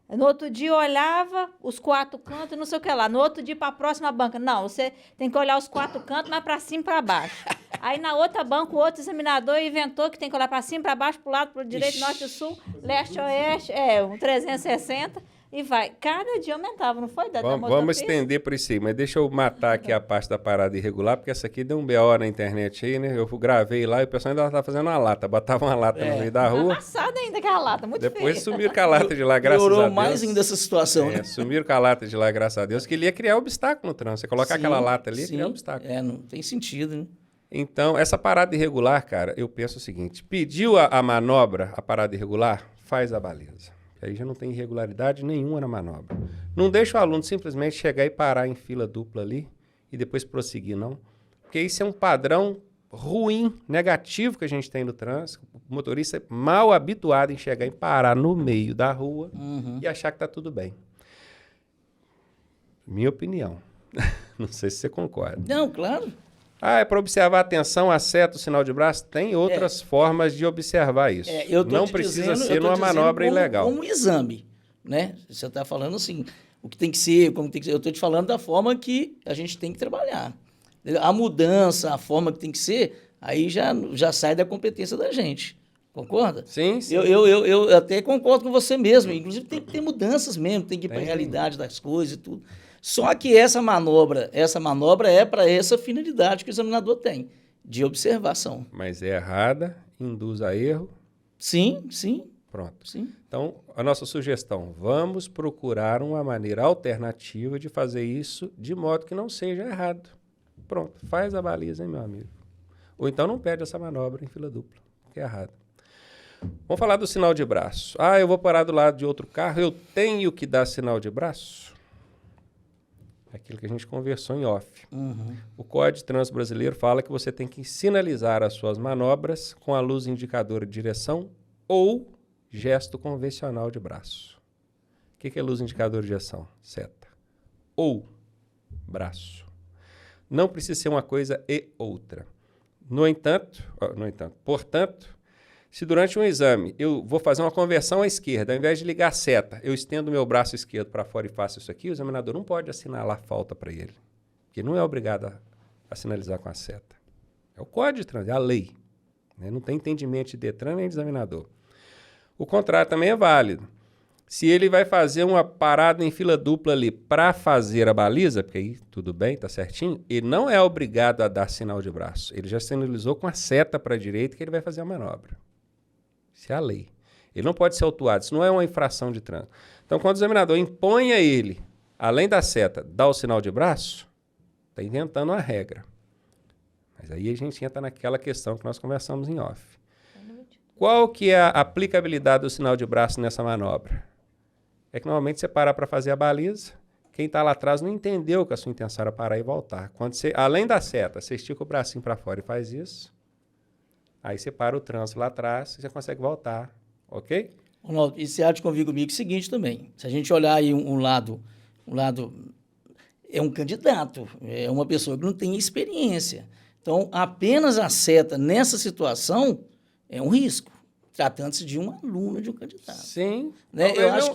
No outro dia eu olhava os 4 cantos, não sei o que lá. No outro dia para a próxima banca. Não, você tem que olhar os 4 cantos, mas para cima e para baixo. Aí na outra banca, o outro examinador inventou que tem que olhar para cima, para baixo, para o lado, para o direito, norte e sul, leste, oeste, um 360 e vai. Cada dia aumentava, não foi? Vamos estender por isso aí, mas deixa eu matar aqui a parte da parada irregular, porque essa aqui deu um BO na internet aí, né? Eu gravei lá e o pessoal ainda estava fazendo uma lata, botava uma lata no meio da rua. Amassada ainda aquela lata, muito Depois feia. sumiram com a lata de lá, graças a Deus. Piorou mais ainda essa situação, né? Sumiram com a lata de lá, graças a Deus, que ele ia criar obstáculo no trânsito. Você colocar aquela lata ali, ia criar obstáculo. Não tem sentido, né? Então, essa parada irregular, cara, eu penso o seguinte, pediu a manobra, a parada irregular, faz a baliza. Aí já não tem irregularidade nenhuma na manobra. Não deixa o aluno simplesmente chegar e parar em fila dupla ali e depois prosseguir, não. Porque isso é um padrão ruim, negativo que a gente tem no trânsito. O motorista é mal habituado em chegar e parar no meio da rua e achar que está tudo bem. Minha opinião. Não sei se você concorda. Não, claro. É para observar a atenção, a seta, o sinal de braço? Tem outras formas de observar isso. Não precisa ser numa manobra ilegal. Como exame, né? Você está falando assim, o que tem que ser, como tem que ser. Eu estou te falando da forma que a gente tem que trabalhar. A mudança, a forma que tem que ser, aí já sai da competência da gente. Concorda? Sim. Eu até concordo com você mesmo. Inclusive, tem que ter mudanças mesmo, tem que ir para a realidade das coisas e tudo. Só que essa manobra é para essa finalidade que o examinador tem, de observação. Mas é errada, induz a erro. Sim. Pronto. Sim. Então, a nossa sugestão, vamos procurar uma maneira alternativa de fazer isso de modo que não seja errado. Pronto, faz a baliza, hein, meu amigo? Ou então não pede essa manobra em fila dupla, que é errado. Vamos falar do sinal de braço. Eu vou parar do lado de outro carro, eu tenho que dar sinal de braço? Aquilo que a gente conversou em off. O Código de Trânsito Brasileiro fala que você tem que sinalizar as suas manobras com a luz indicadora de direção ou gesto convencional de braço. O que é luz indicadora de direção? Seta. Ou braço. Não precisa ser uma coisa e outra. Portanto, se durante um exame eu vou fazer uma conversão à esquerda, ao invés de ligar a seta, eu estendo meu braço esquerdo para fora e faço isso aqui, o examinador não pode assinalar falta para ele. Porque não é obrigado a sinalizar com a seta. É o Código de Trânsito, é a lei. Né? Não tem entendimento de Detran nem de examinador. O contrário também é válido. Se ele vai fazer uma parada em fila dupla ali para fazer a baliza, porque aí tudo bem, tá certinho, ele não é obrigado a dar sinal de braço. Ele já sinalizou com a seta para a direita que ele vai fazer a manobra. Isso é a lei. Ele não pode ser autuado, isso não é uma infração de trânsito. Então, quando o examinador impõe a ele, além da seta, dar o sinal de braço, está inventando uma regra. Mas aí a gente entra naquela questão que nós conversamos em off. Qual que é a aplicabilidade do sinal de braço nessa manobra? É que normalmente você para para fazer a baliza, quem está lá atrás não entendeu que a sua intenção era parar e voltar. Quando você, além da seta, você estica o bracinho para fora e faz isso, aí você para o trânsito lá atrás e você consegue voltar, ok? Ronaldo, e você há de convir comigo o seguinte também, se a gente olhar aí um lado é um candidato, é uma pessoa que não tem experiência. Então, apenas a seta nessa situação é um risco, tratando-se de um aluno, de um candidato. Sim, Né?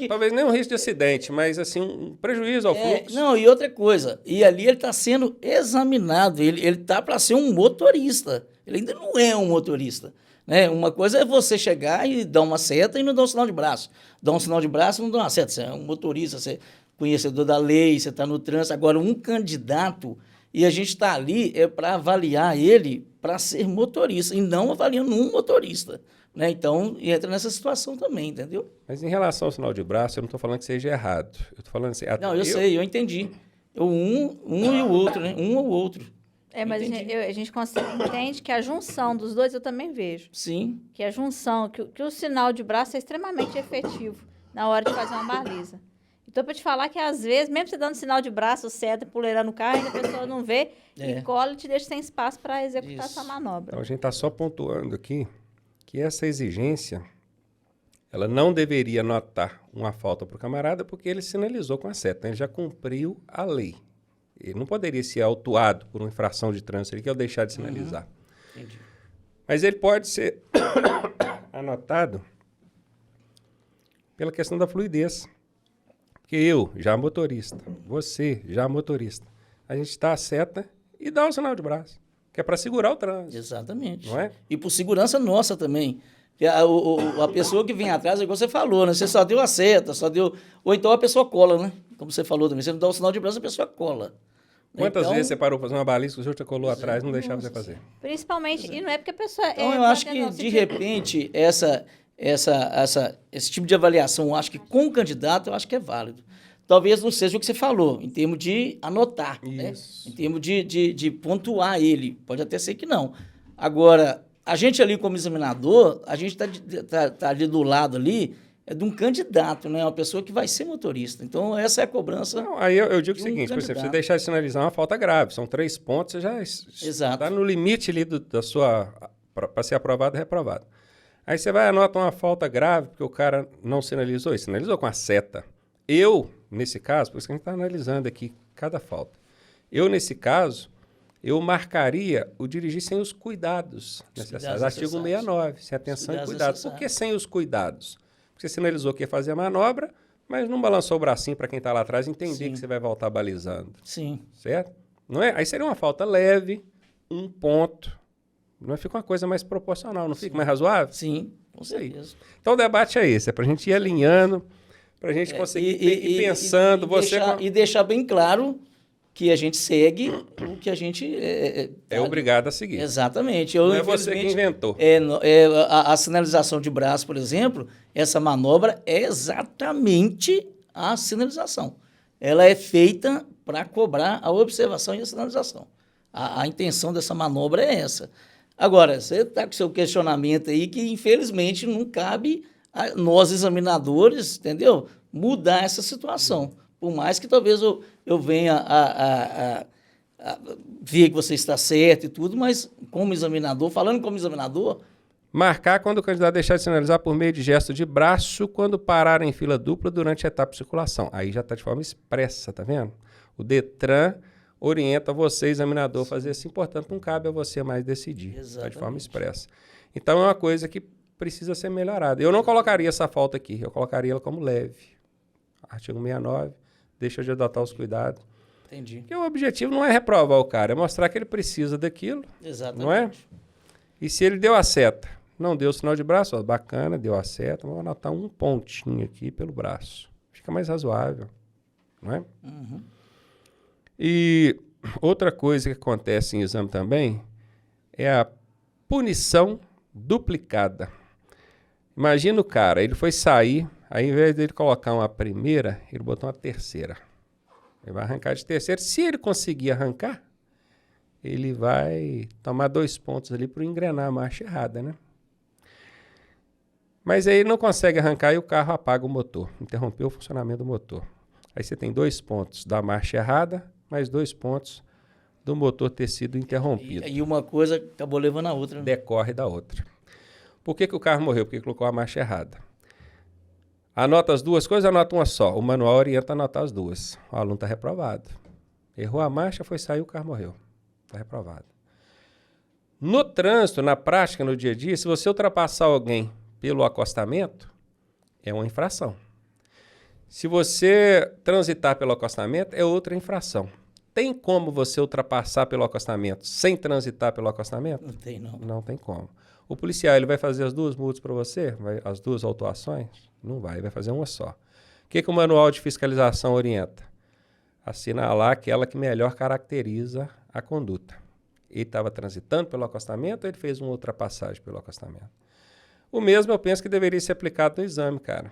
talvez nem um risco de acidente, mas assim, um prejuízo ao fluxo. Não, e outra coisa, e ali ele está sendo examinado, ele está para ser um motorista, ele ainda não é um motorista. Né? Uma coisa é você chegar e dar uma seta e não dar um sinal de braço. Dar um sinal de braço e não dar uma seta. Você é um motorista, você é conhecedor da lei, você está no trânsito. Agora, um candidato, e a gente está ali para avaliar ele para ser motorista, e não avaliando um motorista. Né? Então, entra nessa situação também, entendeu? Mas em relação ao sinal de braço, eu não estou falando que seja errado. Eu estou falando assim... Não, eu sei, eu entendi. Um e o outro, né? Um ou outro. Mas a gente entende que a junção dos dois eu também vejo. Sim. Que a junção, que o sinal de braço é extremamente efetivo na hora de fazer uma baliza. Então, para te falar que às vezes, mesmo você dando sinal de braço, seta, puleirando o carro, ainda a pessoa não vê e cola e te deixa sem espaço para executar essa manobra. Então, a gente está só pontuando aqui que essa exigência, ela não deveria notar uma falta para o camarada porque ele sinalizou com a seta, ele já cumpriu a lei. Ele não poderia ser autuado por uma infração de trânsito que eu deixar de sinalizar. Entendi. Mas ele pode ser anotado pela questão da fluidez. Porque eu, já motorista, você, já motorista, a gente dá a seta e dá o sinal de braço, que é para segurar o trânsito. Exatamente. Não é? E por segurança nossa também. A pessoa que vem atrás, é igual você falou, né? Você só deu a seta, só deu... Ou então a pessoa cola, né? Como você falou também. Você não dá o sinal de braço, a pessoa cola. Quantas vezes você parou para fazer uma baliza que o senhor te colou atrás e não deixava você fazer? Principalmente, e não é porque a pessoa... Então, eu acho que, de repente, esse tipo de avaliação, eu acho que com o candidato, eu acho que é válido. Talvez não seja o que você falou, em termos de anotar, né? Em termos de pontuar ele. Pode até ser que não. Agora, a gente ali como examinador, a gente tá ali do lado ali, é de um candidato, né? Uma pessoa que vai ser motorista. Então, essa é a cobrança. Não, aí eu digo o seguinte, por exemplo, você deixar de sinalizar uma falta grave, são 3 pontos, você já está no limite ali da sua... para ser aprovado e reprovado. Aí você vai e anota uma falta grave, porque o cara não sinalizou, ele sinalizou com a seta. Eu, nesse caso, por isso que a gente está analisando aqui cada falta. Eu, nesse caso, eu marcaria o dirigir sem os cuidados necessários. Artigo 69, sem atenção e cuidado. Por que sem os cuidados? Porque você sinalizou que ia fazer a manobra, mas não balançou o bracinho para quem está lá atrás entender que você vai voltar balizando. Sim. Certo? Não é? Aí seria uma falta leve, 1 ponto. Não fica uma coisa mais proporcional, não fica mais razoável? Sim, com certeza. Então o debate é esse, é para a gente ir alinhando, para a gente conseguir ir pensando. E deixar bem claro que a gente segue o que a gente... é obrigado a seguir. Exatamente. Não é você que inventou. A sinalização de braço, por exemplo, essa manobra é exatamente a sinalização. Ela é feita para cobrar a observação e a sinalização. A intenção dessa manobra é essa. Agora, você está com seu questionamento aí que, infelizmente, não cabe a nós, examinadores, entendeu? Mudar essa situação. Por mais que talvez eu venha a ver que você está certo e tudo, mas como examinador, falando como examinador... Marcar quando o candidato deixar de sinalizar por meio de gesto de braço quando parar em fila dupla durante a etapa de circulação. Aí já está de forma expressa, tá vendo? O Detran orienta você, examinador, a fazer assim, portanto, não cabe a você mais decidir. Está de forma expressa. Então, é uma coisa que precisa ser melhorada. Eu não colocaria essa falta aqui, eu colocaria ela como leve. Artigo 69, deixa de adotar os cuidados. Entendi. Porque o objetivo não é reprovar o cara, é mostrar que ele precisa daquilo. Exatamente. Não é? E se ele deu a seta, não deu o sinal de braço, ó, bacana, deu a seta, vamos anotar 1 pontinho aqui pelo braço. Fica mais razoável, não é? Uhum. E outra coisa que acontece em exame também é a punição duplicada. Imagina o cara, ele foi sair, aí ao invés dele colocar uma primeira, ele botou uma terceira. Ele vai arrancar de terceira. Se ele conseguir arrancar, ele vai tomar 2 pontos ali para engrenar a marcha errada, né? Mas aí ele não consegue arrancar e o carro apaga o motor, interrompeu o funcionamento do motor. Aí você tem 2 pontos da marcha errada, mais 2 pontos do motor ter sido interrompido. E uma coisa acabou levando a outra. Né? Decorre da outra. Por que o carro morreu? Porque colocou a marcha errada. Anota as duas coisas, anota uma só. O manual orienta a anotar as duas. O aluno está reprovado. Errou a marcha, foi sair, o carro morreu. Está reprovado. No trânsito, na prática, no dia a dia, se você ultrapassar alguém pelo acostamento, é uma infração. Se você transitar pelo acostamento, é outra infração. Tem como você ultrapassar pelo acostamento sem transitar pelo acostamento? Não tem, não. Não tem como. O policial ele vai fazer as 2 multas para você? As 2 autuações? Não vai fazer uma só. O que o manual de fiscalização orienta? Assinalar aquela que melhor caracteriza a conduta. Ele estava transitando pelo acostamento ou ele fez uma ultrapassagem pelo acostamento? O mesmo eu penso que deveria ser aplicado no exame, cara.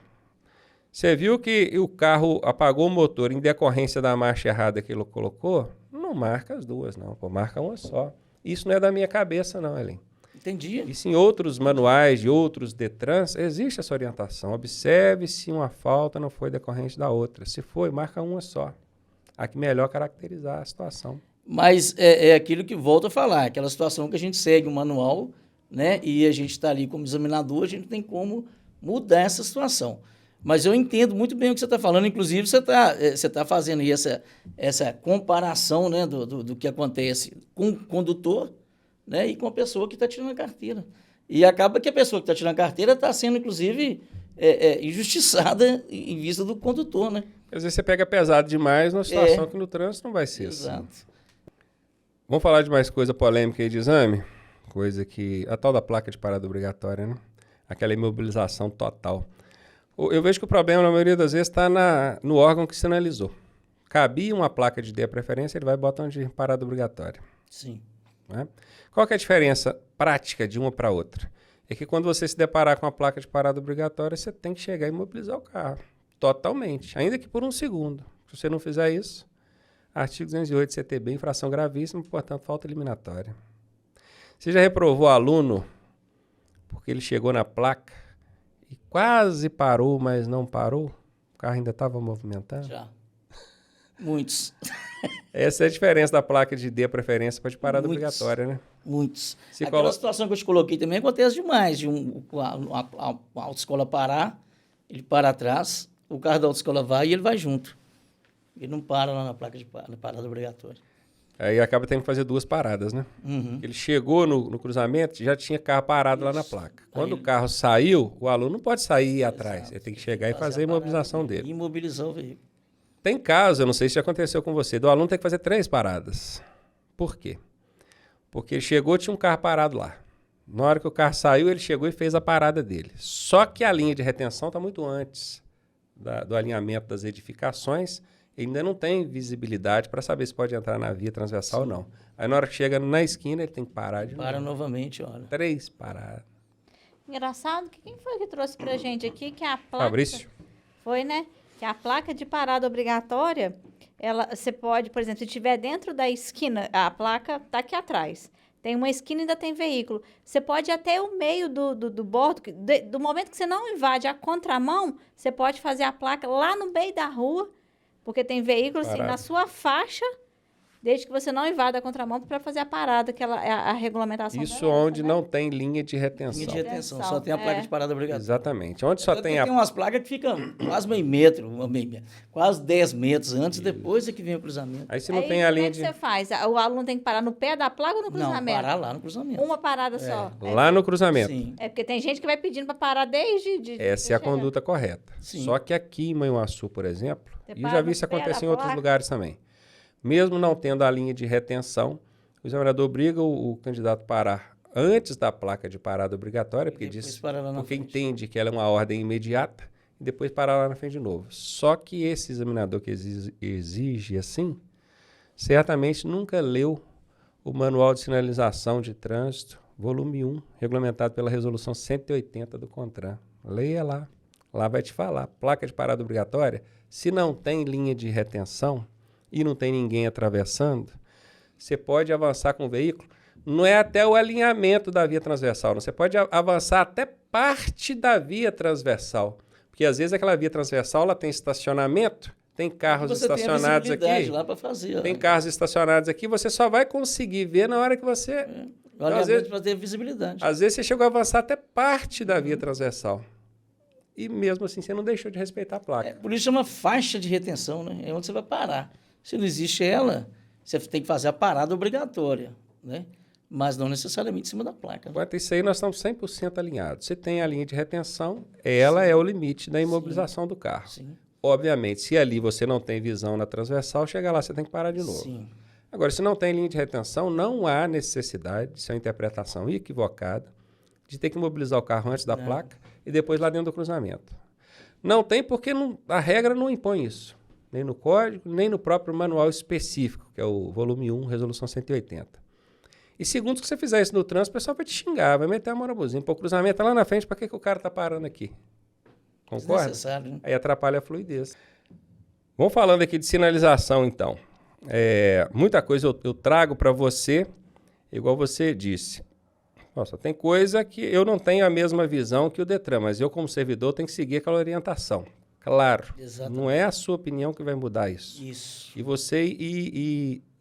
Você viu que o carro apagou o motor em decorrência da marcha errada que ele colocou? Não marca as 2, não. Pô, marca uma só. Isso não é da minha cabeça, não, Elen. Entendi. Isso em outros manuais de outros DETRANs, existe essa orientação. Observe se uma falta não foi decorrente da outra. Se foi, marca uma só. A que melhor caracterizar a situação. Mas é aquilo que volta a falar, aquela situação que a gente segue o manual, né? E a gente está ali como examinador, a gente não tem como mudar essa situação. Mas eu entendo muito bem o que você está falando, inclusive você tá fazendo aí essa comparação, né, do que acontece com o condutor, né, e com a pessoa que está tirando a carteira. E acaba que a pessoa que está tirando a carteira está sendo, inclusive, injustiçada em vista do condutor, né? Às vezes você pega pesado demais numa situação que no trânsito não vai ser Exato. assim. Vamos falar de mais coisa polêmica aí de exame? Coisa que... A tal da placa de parada obrigatória, né? Aquela imobilização total. Eu vejo que o problema, na maioria das vezes, está no órgão que sinalizou. Cabia uma placa de D a preferência, ele vai botar de parada obrigatória. Sim. Né? Qual que é a diferença prática de uma para outra? É que quando você se deparar com a placa de parada obrigatória, você tem que chegar e imobilizar o carro. Totalmente. Ainda que por 1 segundo. Se você não fizer isso, artigo 208 CTB, infração gravíssima, portanto, falta eliminatória. Você já reprovou aluno porque ele chegou na placa e quase parou, mas não parou? O carro ainda estava movimentando? Já. Muitos. Essa é a diferença da placa de D a preferência para de parada obrigatória, né? Muitos. Aquela situação que eu te coloquei também acontece demais, de a autoescola parar, ele para atrás, o carro da autoescola vai e ele vai junto. Ele não para lá na placa de parada obrigatória. Aí acaba tendo que fazer 2 paradas, né? Uhum. Ele chegou no cruzamento, já tinha carro parado lá na placa. Quando o carro saiu, o aluno não pode sair e ir atrás. Ele tem que chegar e fazer a imobilização dele. Imobilizar o veículo. Tem caso, eu não sei se já aconteceu com você, do aluno ter que fazer 3 paradas. Por quê? Porque ele chegou, tinha um carro parado lá. Na hora que o carro saiu, ele chegou e fez a parada dele. Só que a linha de retenção está muito antes do alinhamento das edificações. Ainda não tem visibilidade para saber se pode entrar na via transversal ou não. Aí na hora que chega na esquina, ele tem que parar de novo. Para novamente, olha. 3 paradas. Engraçado que quem foi que trouxe pra gente aqui que a placa... Fabrício? Foi, né? Que a placa de parada obrigatória, você pode, por exemplo, se estiver dentro da esquina, a placa tá aqui atrás. Tem uma esquina e ainda tem veículo. Você pode ir até o meio do bordo, do momento que você não invade a contramão, você pode fazer a placa lá no meio da rua, porque tem veículo assim, na sua faixa, desde que você não invada a contramão para fazer a parada, que a regulamentação. Isso onde não tem linha de retenção. Linha de retenção, só tem a placa de parada obrigatória. Exatamente. Onde só tem Tem umas placas que ficam quase meio metro, quase 10 metros antes, depois é que vem o cruzamento. Aí se não tem a linha de... Como é que você faz? O aluno tem que parar no pé da placa ou no cruzamento? Não, parar lá no cruzamento. Uma parada só. Lá no cruzamento. Sim. É porque tem gente que vai pedindo para parar desde... Essa é a conduta correta. Sim. Só que aqui em Manhuaçu, por exemplo, Você e para já vi no isso pé acontecer da em outros placa. lugares também. Mesmo não tendo a linha de retenção, o examinador obriga o candidato a parar antes da placa de parada obrigatória, porque entende que ela é uma ordem imediata, e depois parar lá na frente de novo. Só que esse examinador que exige assim, certamente nunca leu o Manual de Sinalização de Trânsito, volume 1, regulamentado pela Resolução 180 do CONTRAN. Leia lá. Lá vai te falar. Placa de parada obrigatória, se não tem linha de retenção e não tem ninguém atravessando, você pode avançar com o veículo não é até o alinhamento da via transversal. Não. Você pode avançar até parte da via transversal. Porque às vezes aquela via transversal ela tem estacionamento, tem carros estacionados aqui. Lá para fazer. Tem carros estacionados aqui, você só vai conseguir ver na hora que você... Então, às vezes, para ter visibilidade. Às vezes você chegou a avançar até parte da via transversal. E mesmo assim você não deixou de respeitar a placa. Por isso chama faixa de retenção, né? É onde você vai parar. Se não existe ela, você tem que fazer a parada obrigatória, né? Mas não necessariamente em cima da placa. Né? Quanto a isso aí, nós estamos 100% alinhados. Se tem a linha de retenção, ela é o limite da imobilização do carro. Sim. Obviamente, se ali você não tem visão na transversal, chega lá, você tem que parar de novo. Sim. Agora, se não tem linha de retenção, não há necessidade, isso é uma interpretação equivocada, de ter que imobilizar o carro antes da placa e depois lá dentro do cruzamento. Não tem porque a regra não impõe isso. Nem no código, nem no próprio manual específico, que é o volume 1, resolução 180. E segundo, se você fizer isso no trânsito, o pessoal vai te xingar, vai meter a mão na buzina. Pô, o cruzamento tá lá na frente, para que o cara tá parando aqui? Concorda? Né? Aí atrapalha a fluidez. Vamos falando aqui de sinalização, então. Muita coisa eu trago para você, igual você disse. Nossa, tem coisa que eu não tenho a mesma visão que o Detran, mas eu, como servidor, tenho que seguir aquela orientação. Claro, Exatamente. Não é a sua opinião que vai mudar isso. Isso. E você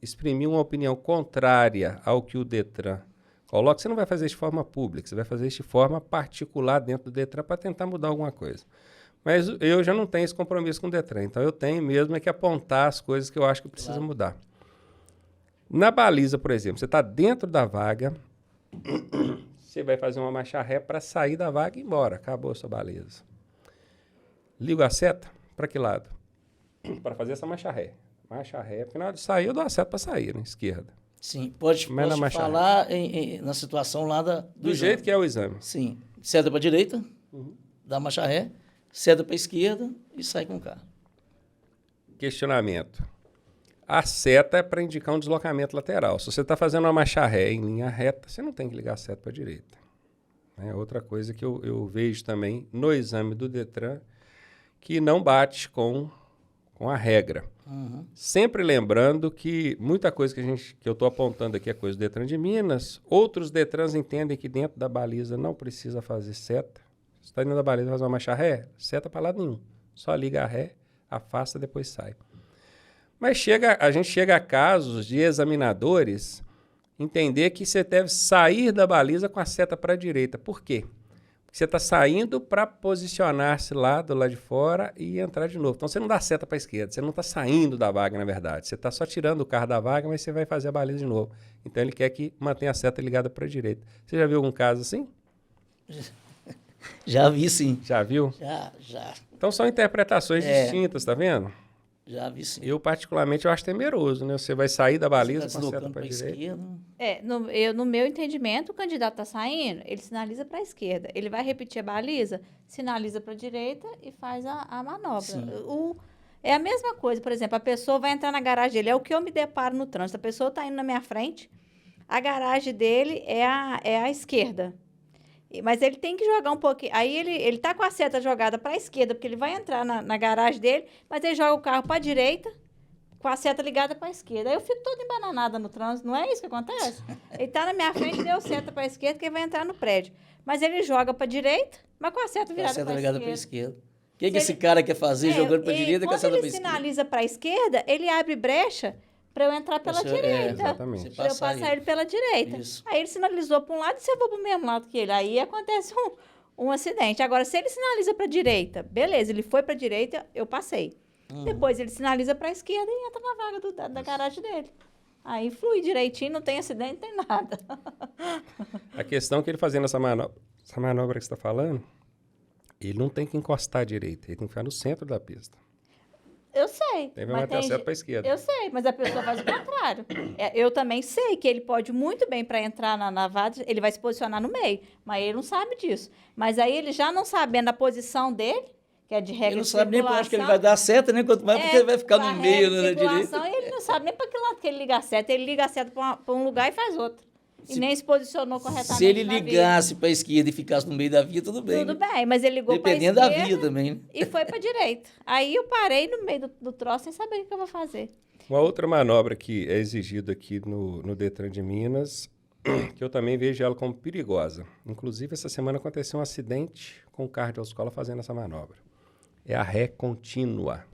exprimir uma opinião contrária ao que o Detran coloca, você não vai fazer isso de forma pública, você vai fazer isso de forma particular dentro do Detran para tentar mudar alguma coisa. Mas eu já não tenho esse compromisso com o Detran, então eu tenho mesmo que apontar as coisas que eu acho que precisa mudar. Na baliza, por exemplo, você está dentro da vaga, você vai fazer uma marcha ré para sair da vaga e ir embora, acabou a sua baliza. Ligo a seta, para que lado? Para fazer essa marcha ré. Marcha ré, porque na hora de sair eu dou a seta para sair, na esquerda. Sim, pode falar na situação lá do jeito exame. que é o exame. Sim, seta para a direita, dá marcha ré, seta para a esquerda e sai com o carro. Questionamento. A seta é para indicar um deslocamento lateral. Se você está fazendo uma marcha ré em linha reta, você não tem que ligar a seta para a direita. Outra coisa que eu vejo também no exame do Detran, que não bate com a regra. Sempre lembrando que muita coisa que eu estou apontando aqui é coisa do Detran de Minas, outros Detrans entendem que dentro da baliza não precisa fazer seta. Você está dentro da baliza fazer uma marcha ré, seta para lado nenhum. Só liga a ré, afasta, depois sai. Mas a gente chega a casos de examinadores entender que você deve sair da baliza com a seta para a direita. Por quê? Porque você está saindo para posicionar-se lá do lado de fora e entrar de novo. Então, você não dá seta para a esquerda, você não está saindo da vaga, na verdade. Você está só tirando o carro da vaga, mas você vai fazer a baliza de novo. Então, ele quer que mantenha a seta ligada para a direita. Você já viu algum caso assim? Já vi, sim. Já viu? Já. Então, são interpretações distintas, tá vendo? Já vi, sim. Eu, particularmente, eu acho temeroso, né? Você vai sair da baliza com a seta para a direita. No meu entendimento, o candidato está saindo, ele sinaliza para a esquerda. Ele vai repetir a baliza, sinaliza para a direita e faz a manobra. É a mesma coisa, por exemplo, a pessoa vai entrar na garagem dele, é o que eu me deparo no trânsito. A pessoa está indo na minha frente, a garagem dele é a esquerda. Mas ele tem que jogar um pouquinho. Aí ele tá com a seta jogada para a esquerda, porque ele vai entrar na garagem dele, mas ele joga o carro para a direita, com a seta ligada para a esquerda. Aí eu fico toda embananada no trânsito. Não é isso que acontece? Ele tá na minha frente, deu seta para a esquerda, que ele vai entrar no prédio. Mas ele joga para a direita, mas com a seta virada para a esquerda. O que esse cara quer fazer jogando para a direita e com a seta para a esquerda? Quando ele sinaliza para a esquerda, ele abre brecha para eu entrar pela direita. Exatamente. Para eu passar ele pela direita. Isso. Aí ele sinalizou para um lado e você vai para o mesmo lado que ele. Aí acontece um acidente. Agora, se ele sinaliza para a direita, beleza, ele foi para a direita, eu passei. Depois ele sinaliza para a esquerda e entra na vaga da garagem dele. Aí flui direitinho, não tem acidente, não tem nada. A questão é que ele fazendo essa manobra que você está falando, ele não tem que encostar à direita, ele tem que ficar no centro da pista. Eu sei. Ele vai meter a seta para a esquerda. Eu sei, mas a pessoa faz o contrário. Eu também sei que ele pode muito bem, para entrar na vaga, ele vai se posicionar no meio, mas ele não sabe disso. Mas aí ele já não sabendo a posição dele, que é de regra ele não de sabe nem para onde que ele vai circulação, dar seta, nem quanto mais, porque ele vai ficar no meio, na direita. E ele não sabe nem para que lado que ele liga a seta. Ele liga a seta para um lugar e faz outro. E nem se posicionou corretamente. Se ele ligasse para a esquerda e ficasse no meio da via, tudo bem. Tudo bem, mas ele ligou para a esquerda. Dependendo da via também. Né? E foi para a direita. Aí eu parei no meio do troço sem saber o que eu vou fazer. Uma outra manobra que é exigida aqui no Detran de Minas que eu também vejo ela como perigosa. Inclusive, essa semana aconteceu um acidente com o carro de autoescola fazendo essa manobra. É a ré contínua.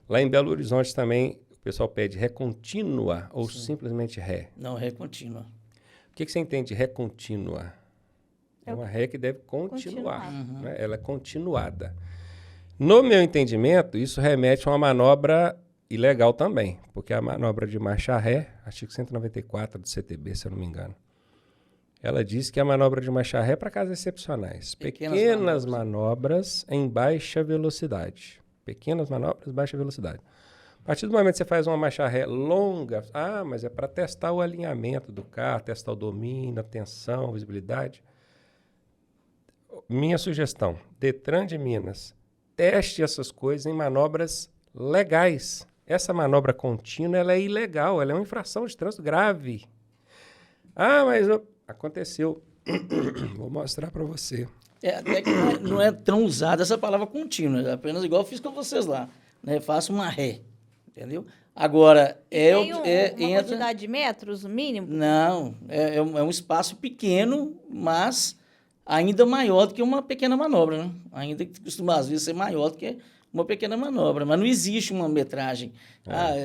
Lá em Belo Horizonte também, o pessoal pede ré contínua ou simplesmente ré. Não, ré contínua. O que você entende de ré contínua? É uma ré que deve continuar. Né? Ela é continuada. No meu entendimento, isso remete a uma manobra ilegal também, porque a manobra de marcha ré, artigo 194 do CTB, se eu não me engano, ela diz que a manobra de marcha ré é para casos excepcionais. Pequenas manobras em baixa velocidade. Pequenas manobras, baixa velocidade. A partir do momento que você faz uma marcha ré longa, mas é para testar o alinhamento do carro, testar o domínio, a tensão, visibilidade. Minha sugestão, Detran de Minas, teste essas coisas em manobras legais. Essa manobra contínua, ela é ilegal, ela é uma infração de trânsito grave. Mas aconteceu. Vou mostrar para você. Até que não é tão usada essa palavra contínua, é apenas igual eu fiz com vocês lá. Né? Faça uma ré, entendeu? Agora, tem uma quantidade de metros, mínimo? Não, é um espaço pequeno, mas ainda maior do que uma pequena manobra, né? Ainda que costuma, às vezes, ser maior do que uma pequena manobra. Mas não existe uma metragem,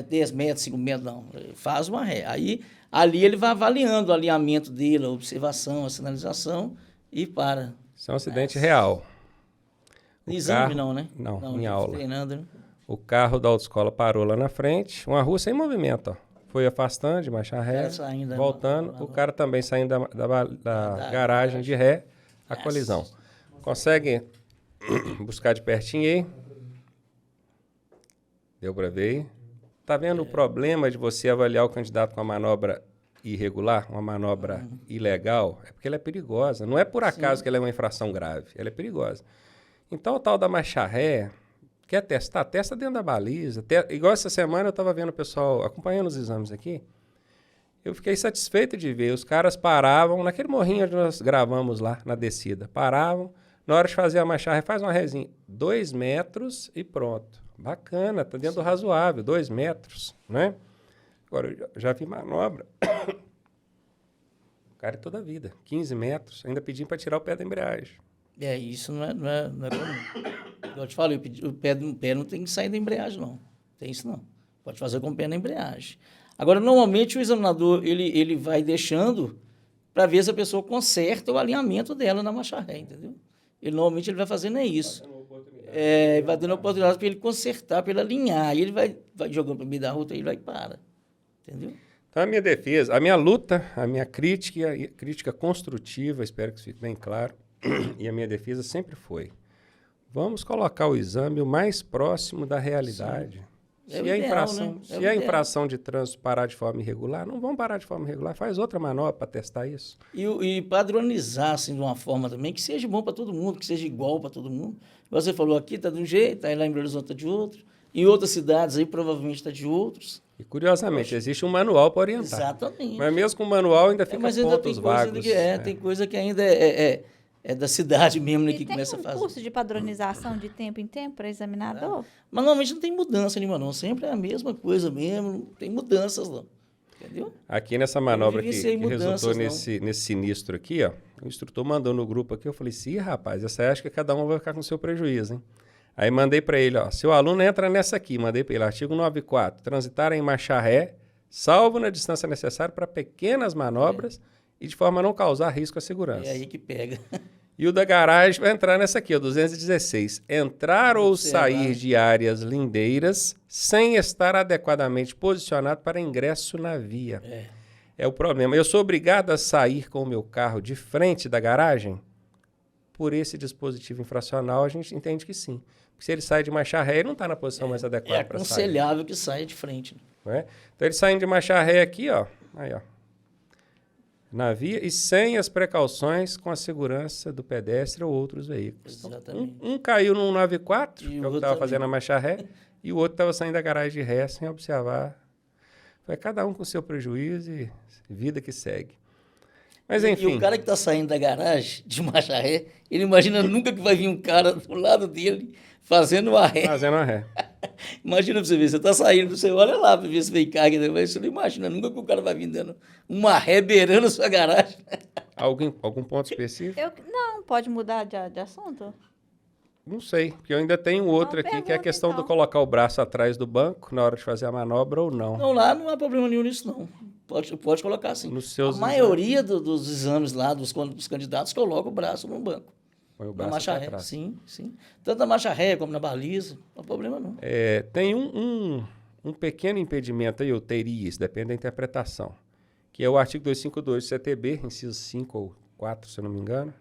10 metros, 5 metros, não. Faz uma ré. Aí, ali ele vai avaliando o alinhamento dele, a observação, a sinalização e para. Isso é um acidente real. No exame não, né? Não, em aula. Treinando, né? O carro da autoescola parou lá na frente, uma rua sem movimento, ó. Foi afastando de marcha ré, voltando. O cara também saindo da garagem de ré, a colisão. Consegue buscar de pertinho aí? Deu para ver aí? Tá vendo o problema de você avaliar o candidato com uma manobra irregular, uma manobra ilegal? É porque ela é perigosa. Não é por acaso que ela é uma infração grave. Ela é perigosa. Então, o tal da marcha ré, quer testar? Testa dentro da baliza. Igual essa semana eu estava vendo o pessoal acompanhando os exames aqui. Eu fiquei satisfeito de ver. Os caras paravam, naquele morrinho onde nós gravamos lá, na descida. Paravam. Na hora de fazer a marcha ré, faz uma rézinha. 2 metros e pronto. Bacana, tá dentro do razoável. 2 metros, né? Agora, eu já vi manobra. O cara é toda a vida. 15 metros. Ainda pedindo para tirar o pé da embreagem. Isso não é comum. Eu te falei, o pé não tem que sair da embreagem, não. Tem isso, não. Pode fazer com o pé na embreagem. Agora, normalmente, o examinador, ele vai deixando para ver se a pessoa conserta o alinhamento dela na marcha ré, entendeu? Normalmente, ele vai fazendo isso. Vai dando oportunidade para ele consertar, para ele alinhar. Aí ele vai jogando para o meio da rua e ele vai para. Entendeu? Então, a minha defesa, a minha luta, a minha crítica construtiva, espero que isso fique bem claro, e a minha defesa sempre foi: vamos colocar o exame o mais próximo da realidade. Se a infração de trânsito parar de forma irregular, não vão parar de forma irregular, faz outra manobra para testar isso. E padronizar assim, de uma forma também que seja bom para todo mundo, que seja igual para todo mundo. Você falou aqui está de um jeito, aí lá em Belo Horizonte está de outro, em outras cidades aí provavelmente está de outros. E curiosamente, existe um manual para orientar. Exatamente. Mas mesmo com o manual ainda fica pontos vagos. Tem coisa que ainda é da cidade mesmo, né, que começa a fazer. Tem um curso de padronização de tempo em tempo para examinador? Mas normalmente não tem mudança nenhuma, não. Sempre é a mesma coisa mesmo, não tem mudanças, não. Entendeu? Aqui nessa manobra que resultou nesse sinistro aqui, ó, o instrutor mandou no grupo aqui, eu falei assim, rapaz, essa acho que cada um vai ficar com o seu prejuízo, hein? Aí mandei para ele, ó, seu aluno entra nessa aqui, mandei para ele, artigo 94, transitar em marcha ré, salvo na distância necessária para pequenas manobras e de forma a não causar risco à segurança. É aí que pega. E o da garagem vai entrar nessa aqui, ó, 216. Entrar ou sair de áreas lindeiras sem estar adequadamente posicionado para ingresso na via. É o problema. Eu sou obrigado a sair com o meu carro de frente da garagem? Por esse dispositivo infracional, a gente entende que sim. Porque se ele sai de marcha ré, ele não está na posição mais adequada para sair. É aconselhável que saia de frente. Né? Então, ele saindo de marcha ré aqui, ó. Aí, ó. Na via e sem as precauções com a segurança do pedestre ou outros veículos. Exatamente. Um caiu num 94, que é o que estava fazendo a marcha ré, e o outro estava saindo da garagem de ré sem observar. Foi cada um com seu prejuízo e vida que segue. Mas enfim. E o cara que está saindo da garagem de marcha ré, ele imagina nunca que vai vir um cara do lado dele fazendo uma ré. Fazendo uma ré. Imagina pra você ver, você tá saindo, você olha lá pra ver se vem carga, mas você não imagina nunca que o cara vai vir dando uma ré beirando a sua garagem. Algum ponto específico? Não, pode mudar de assunto? Não sei, porque eu ainda tenho outro aqui, que é a pergunta, questão então. de colocar o braço atrás do banco na hora de fazer a manobra ou não. Não, lá não há problema nenhum nisso, não. Pode colocar assim. Nos seus A maioria dos exames lá, dos candidatos, coloca o braço no banco. Põe o Na braço marcha pra ré, trás. sim. Tanto na marcha ré como na baliza, não há problema não. Tem um pequeno impedimento aí, eu teria, isso depende da interpretação, que é o artigo 252 do CTB, inciso 5 ou 4, se eu não me engano,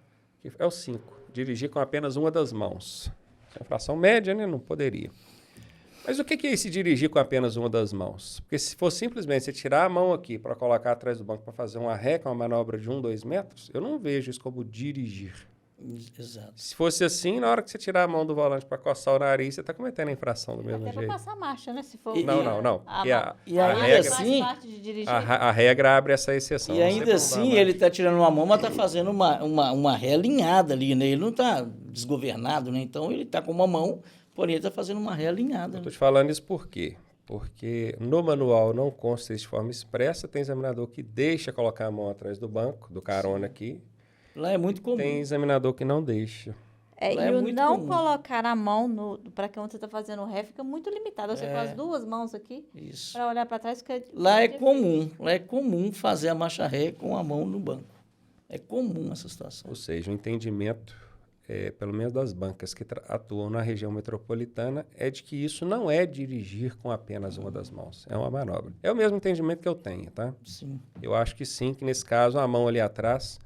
que é o 5, dirigir com apenas uma das mãos. É uma fração média, né? Não poderia. Mas o que é esse dirigir com apenas uma das mãos? Porque se for simplesmente você tirar a mão aqui para colocar atrás do banco para fazer uma ré com uma manobra de 1, 2 metros, eu não vejo isso como dirigir. Exato. Se fosse assim, na hora que você tirar a mão do volante para coçar o nariz, você está cometendo a infração do mesmo Até para jeito. passar marcha, né? Se for Não. E ainda regra, assim- faz parte de dirigir. a regra abre essa exceção. E Não ainda sei assim, como dá ele está tirando uma mão, mas está fazendo uma ré alinhada ali, né? Ele não está desgovernado, né? Então, ele está com uma mão, porém, ele está fazendo uma ré alinhada. Eu Né? estou te falando isso por quê? Porque no manual não consta isso de forma expressa, tem examinador que deixa colocar a mão atrás do banco, do carona aqui, Lá é muito comum. tem examinador que não deixa. Lá E é o muito não comum. colocar a mão para quando você está fazendo ré fica muito limitado. Você com as duas mãos aqui, Isso. para olhar para trás, fica Lá é difícil. comum fazer a marcha ré com a mão no banco. É comum essa situação. Ou seja, o entendimento, pelo menos das bancas que atuam na região metropolitana, é de que isso não é dirigir com apenas uma das mãos, é uma manobra. É o mesmo entendimento que eu tenho, tá? Sim. Eu acho que sim, que nesse caso a mão ali atrás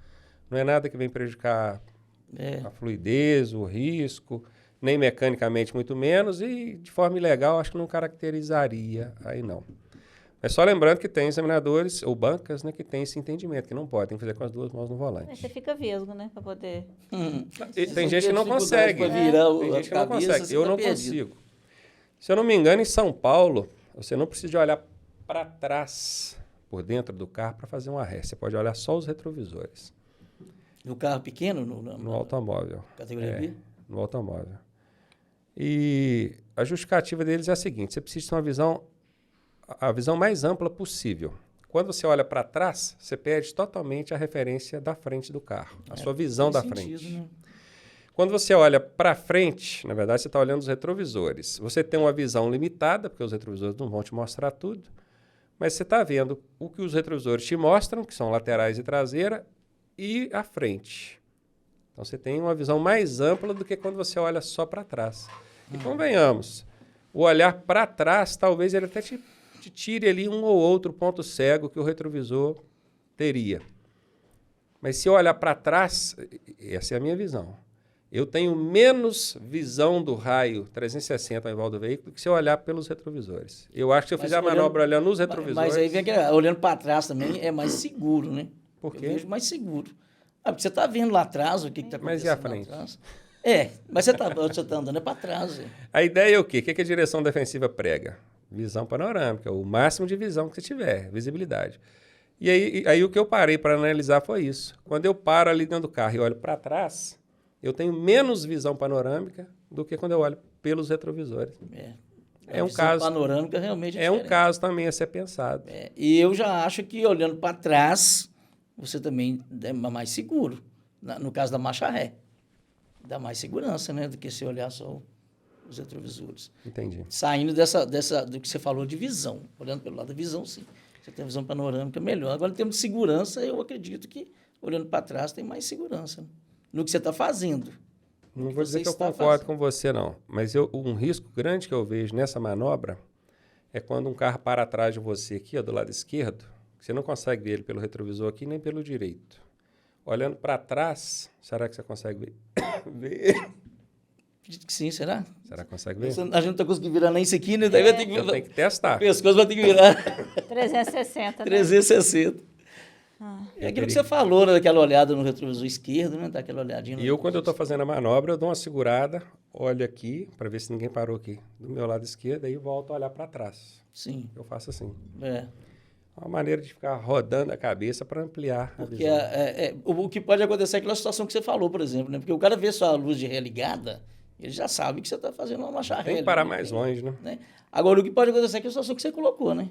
não é nada que vem prejudicar a fluidez, o risco, nem mecanicamente muito menos, e de forma ilegal acho que não caracterizaria aí não. Mas só lembrando que tem examinadores ou bancas, né, que tem esse entendimento, que não pode, tem que fazer com as duas mãos no Aí volante. você fica vesgo, né? Para poder... E tem gente que não consegue. Pra virar Tem a gente que não cabeça, consegue. você Eu tá não perdido. consigo. Se eu não me engano, em São Paulo, você não precisa de olhar para trás, por dentro do carro, para fazer uma ré. Você pode olhar só os retrovisores. No carro pequeno? No automóvel. Categoria B? No automóvel. E a justificativa deles é a seguinte: você precisa ter a visão mais ampla possível. Quando você olha para trás, você perde totalmente a referência da frente do carro, a sua visão da Tem frente. sentido, né? Quando você olha para frente, na verdade, você está olhando os retrovisores. Você tem uma visão limitada, porque os retrovisores não vão te mostrar tudo, mas você está vendo o que os retrovisores te mostram, que são laterais e traseira, e a frente. Então, você tem uma visão mais ampla do que quando você olha só para trás. E convenhamos, o olhar para trás, talvez ele até te tire ali um ou outro ponto cego que o retrovisor teria. Mas se eu olhar para trás, essa é a minha visão. Eu tenho menos visão do raio 360 ao invés do veículo que se eu olhar pelos retrovisores. Eu acho que se eu Mas fizer a manobra olhando nos retrovisores... Mas aí vem aquele, olhando para trás também é mais seguro, né? Por quê? Eu vejo mais seguro. Porque você está vendo lá atrás o que está acontecendo Mas e a frente? lá atrás. Mas você tá andando para trás. A ideia é o quê? O que a direção defensiva prega? Visão panorâmica, o máximo de visão que você tiver, visibilidade. E aí o que eu parei para analisar foi isso. Quando eu paro ali dentro do carro e olho para trás, eu tenho menos visão panorâmica do que quando eu olho pelos retrovisores. É um caso panorâmica realmente é um diferente. caso também a ser pensado. E eu já acho que olhando para trás, você também é mais seguro. No caso da marcha ré. Dá mais segurança, né? Do que se olhar só os retrovisores. Entendi. Saindo do que você falou de visão. Olhando pelo lado da visão, sim. Você tem visão panorâmica melhor. Agora, em termos de segurança, eu acredito que olhando para trás tem mais segurança. Né? No que você está fazendo. Não vou dizer que eu concordo com você, não. Mas um risco grande que eu vejo nessa manobra é quando um carro para atrás de você aqui, ó, do lado esquerdo, que você não consegue ver ele pelo retrovisor aqui, nem pelo direito. Olhando para trás, será que você consegue ver? Acredito que sim, será? Será que consegue ver? A gente não está conseguindo virar nem isso aqui, né? Daí vai ter que Eu tenho que testar. O pescoço vai ter que virar 360, né? 360. É aquilo que você falou, né? Daquela olhada no retrovisor esquerdo, né? Daquela olhadinha no E eu, quando eu estou retrovisor fazendo a manobra, eu dou uma segurada, olho aqui, para ver se ninguém parou aqui do meu lado esquerdo, aí volto a olhar para trás. Sim. Eu faço assim. É. Uma maneira de ficar rodando a cabeça para ampliar a Porque visão. o que pode acontecer é aquela situação que você falou, por exemplo, né? Porque o cara vê só a luz de ré ligada, Ele já sabe que você está fazendo uma marcha ré. Tem que parar mais longe, né? Agora, o que pode acontecer é que a situação que você colocou, né?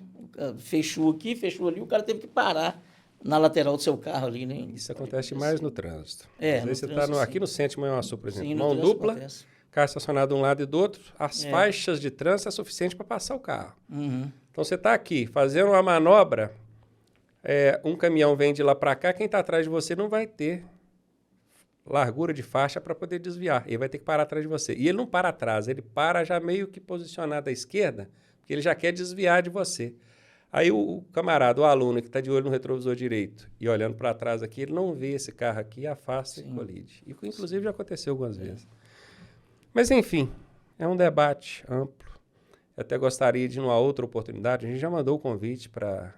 Fechou aqui, fechou ali, o cara teve que parar na lateral do seu carro ali, né? Isso acontece mais no trânsito. É, Às vezes no você trânsito, está aqui no centro de Manhuaçu, por exemplo, Sim, no mão trânsito dupla, acontece. carro estacionado de um lado e do outro, as faixas de trânsito é suficiente para passar o carro. Uhum. Então você está aqui fazendo uma manobra, um caminhão vem de lá para cá, quem está atrás de você não vai ter largura de faixa para poder desviar. Ele vai ter que parar atrás de você. E ele não para atrás, ele para já meio que posicionado à esquerda, porque ele já quer desviar de você. Aí o camarada, o aluno que está de olho no retrovisor direito e olhando para trás aqui, ele não vê esse carro aqui, afasta e colide. E, inclusive, já aconteceu algumas vezes. Mas, enfim, é um debate amplo. Eu até gostaria de, numa outra oportunidade, a gente já mandou o convite para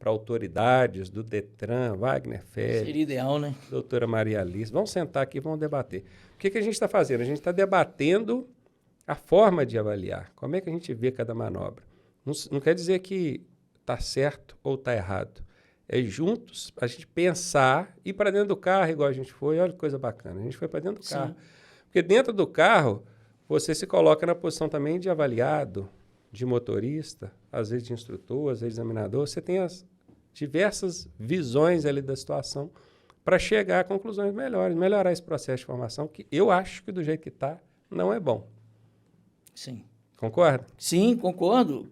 autoridades do Detran, Wagner Félix. Seria ideal, né? Doutora Maria Alice. Vamos sentar aqui e vamos debater. O que a gente está fazendo? A gente está debatendo a forma de avaliar. Como é que a gente vê cada manobra? Não quer dizer que está certo ou está errado. É juntos a gente pensar, ir para dentro do carro, igual a gente foi. Olha que coisa bacana. A gente foi para dentro do carro. Porque dentro do carro, você se coloca na posição também de avaliado, de motorista, às vezes de instrutor, às vezes de examinador. Você tem as diversas visões ali da situação para chegar a conclusões melhores, melhorar esse processo de formação, que eu acho que do jeito que está, não é bom. Sim. Concorda? Sim, concordo.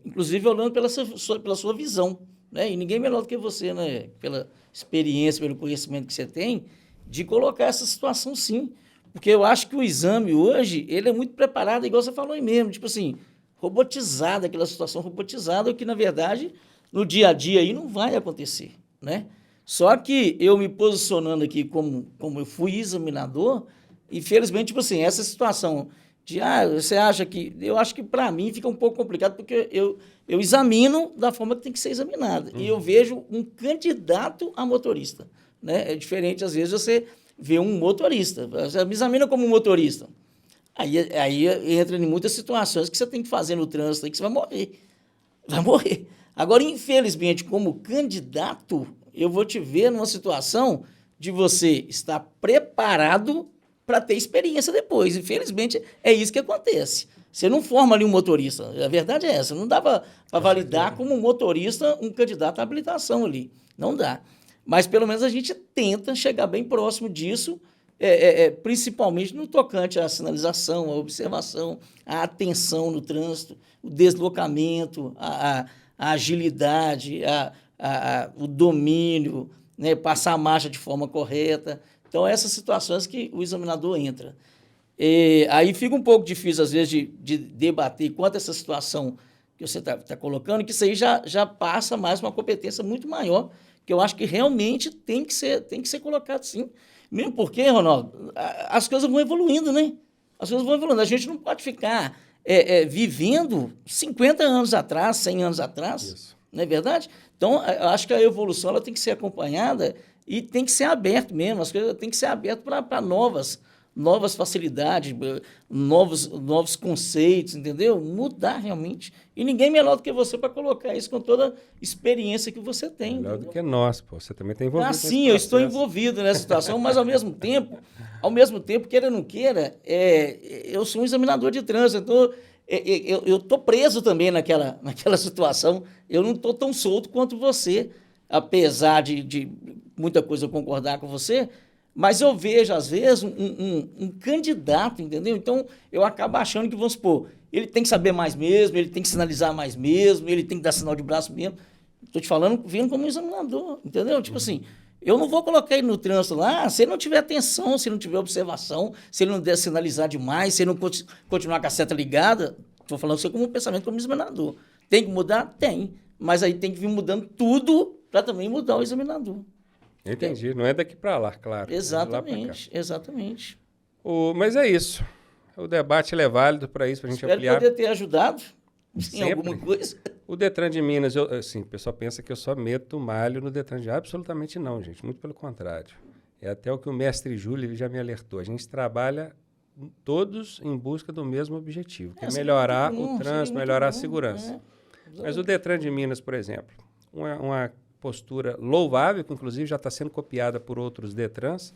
Inclusive olhando pela sua visão, né? E ninguém melhor do que você, né? Pela experiência, pelo conhecimento que você tem, de colocar essa situação, sim. Porque eu acho que o exame hoje, ele é muito preparado, igual você falou aí mesmo, tipo assim, robotizado, aquela situação robotizada, que, na verdade, no dia a dia aí não vai acontecer, né? Só que eu me posicionando aqui como eu fui examinador, infelizmente, tipo assim, essa situação de, você acha que... Eu acho que, para mim, fica um pouco complicado, porque eu examino da forma que tem que ser examinada. E eu vejo um candidato a motorista, né? É diferente, às vezes, você vê um motorista. Você me examina como um motorista. Aí entra em muitas situações que você tem que fazer no trânsito aí que você vai morrer. Vai morrer. Agora, infelizmente, como candidato, eu vou te ver numa situação de você estar preparado para ter experiência depois. Infelizmente, é isso que acontece. Você não forma ali um motorista. A verdade é essa. Não dá para validar como um motorista um candidato à habilitação ali. Não dá. Mas, pelo menos, a gente tenta chegar bem próximo disso, principalmente no tocante à sinalização, à observação, à atenção no trânsito, o deslocamento, a agilidade, o domínio, né, passar a marcha de forma correta. Então, essas situações que o examinador entra. Aí fica um pouco difícil, às vezes, de debater quanto a essa situação que você está colocando, que isso aí já passa mais uma competência muito maior, que eu acho que realmente tem que ser colocado, sim. Mesmo porque, Ronaldo, as coisas vão evoluindo, né? As coisas vão evoluindo. A gente não pode ficar vivendo 50 anos atrás, 100 anos atrás. Isso. Não é verdade? Então, eu acho que a evolução ela tem que ser acompanhada e tem que ser aberto mesmo. As coisas têm que ser abertas para novas facilidades, novos conceitos, entendeu? Mudar realmente. E ninguém melhor do que você para colocar isso com toda a experiência que você tem. Melhor do que nós, pô. Você também está envolvido nesse sim, eu estou envolvido nessa situação, mas ao mesmo tempo, queira ou não queira, eu sou um examinador de trânsito, então eu estou preso também naquela situação. Eu não estou tão solto quanto você, apesar de muita coisa eu concordar com você, mas eu vejo, às vezes, um candidato, entendeu? Então, eu acabo achando que, vamos supor, ele tem que saber mais mesmo, ele tem que sinalizar mais mesmo, ele tem que dar sinal de braço mesmo. Estou te falando, vindo como examinador, entendeu? Tipo assim, eu não vou colocar ele no trânsito lá se ele não tiver atenção, se ele não tiver observação, se ele não der sinalizar demais, se ele não continuar com a seta ligada. Estou falando isso como um pensamento como examinador. Tem que mudar? Tem. Mas aí tem que vir mudando tudo para também mudar o examinador. Entendi. Não é daqui para lá, claro. Exatamente, exatamente. Mas é isso. O debate é válido para isso, para a gente ampliar. Espero poder ter ajudado Sempre. em alguma coisa. O Detran de Minas, assim, o pessoal pensa que eu só meto malho no Detran de Minas. Absolutamente não, gente. Muito pelo contrário. É até o que o mestre Júlio já me alertou. A gente trabalha todos em busca do mesmo objetivo, que é melhorar o trânsito, melhorar a segurança. Mas o Detran de Minas, por exemplo, uma postura louvável, que inclusive já está sendo copiada por outros Detrans,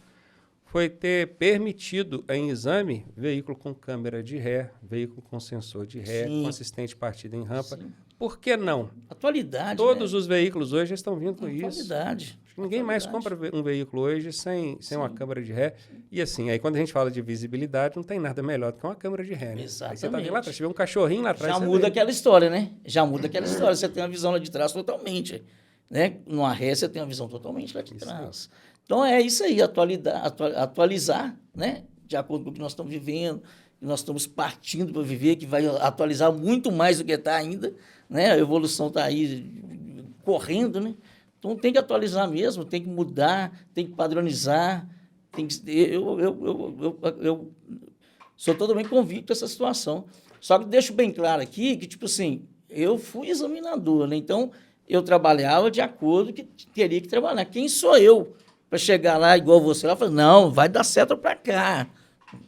foi ter permitido em exame veículo com câmera de ré, veículo com sensor de ré, Sim. com assistente de partida em rampa. Sim. Por que não? Atualidade, Todos né? os veículos hoje já estão vindo com isso. Atualidade. Acho que ninguém mais Atualidade. compra um veículo hoje sem uma câmera de ré. E assim, aí quando a gente fala de visibilidade, não tem nada melhor do que uma câmera de ré, né? Aí você tá vendo lá atrás, se tiver um cachorrinho lá atrás, Já você muda vê. aquela história, né? Já muda aquela história. Você tem uma visão lá de trás totalmente, né? Numa ré, você tem uma visão totalmente lá de trás. Então, é isso aí, atualizar, né? De acordo com o que nós estamos vivendo, que nós estamos partindo para viver, que vai atualizar muito mais do que está ainda, né? A evolução está aí correndo, né? Então, tem que atualizar mesmo, tem que mudar, tem que padronizar. Tem que, eu sou totalmente convicto dessa situação. Só que deixo bem claro aqui que, tipo assim, eu fui examinador, né? Então, eu trabalhava de acordo que teria que trabalhar. Quem sou eu para chegar lá igual você lá e falar, não, vai dar seta para cá.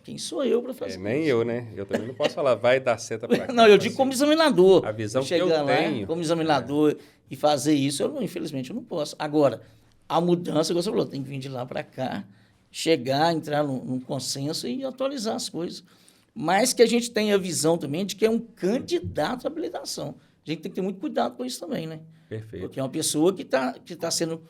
Quem sou eu para fazer Nem isso? eu, né? Eu também não posso falar, vai dar seta para cá. Não, eu digo como examinador. A visão que chegar eu lá tenho. como examinador e fazer isso, infelizmente, eu não posso. Agora, a mudança, como você falou, tem que vir de lá para cá, chegar, entrar num consenso e atualizar as coisas. Mas que a gente tenha a visão também de que é um candidato à habilitação. A gente tem que ter muito cuidado com isso também, né? Perfeito. Porque é uma pessoa que tá sendo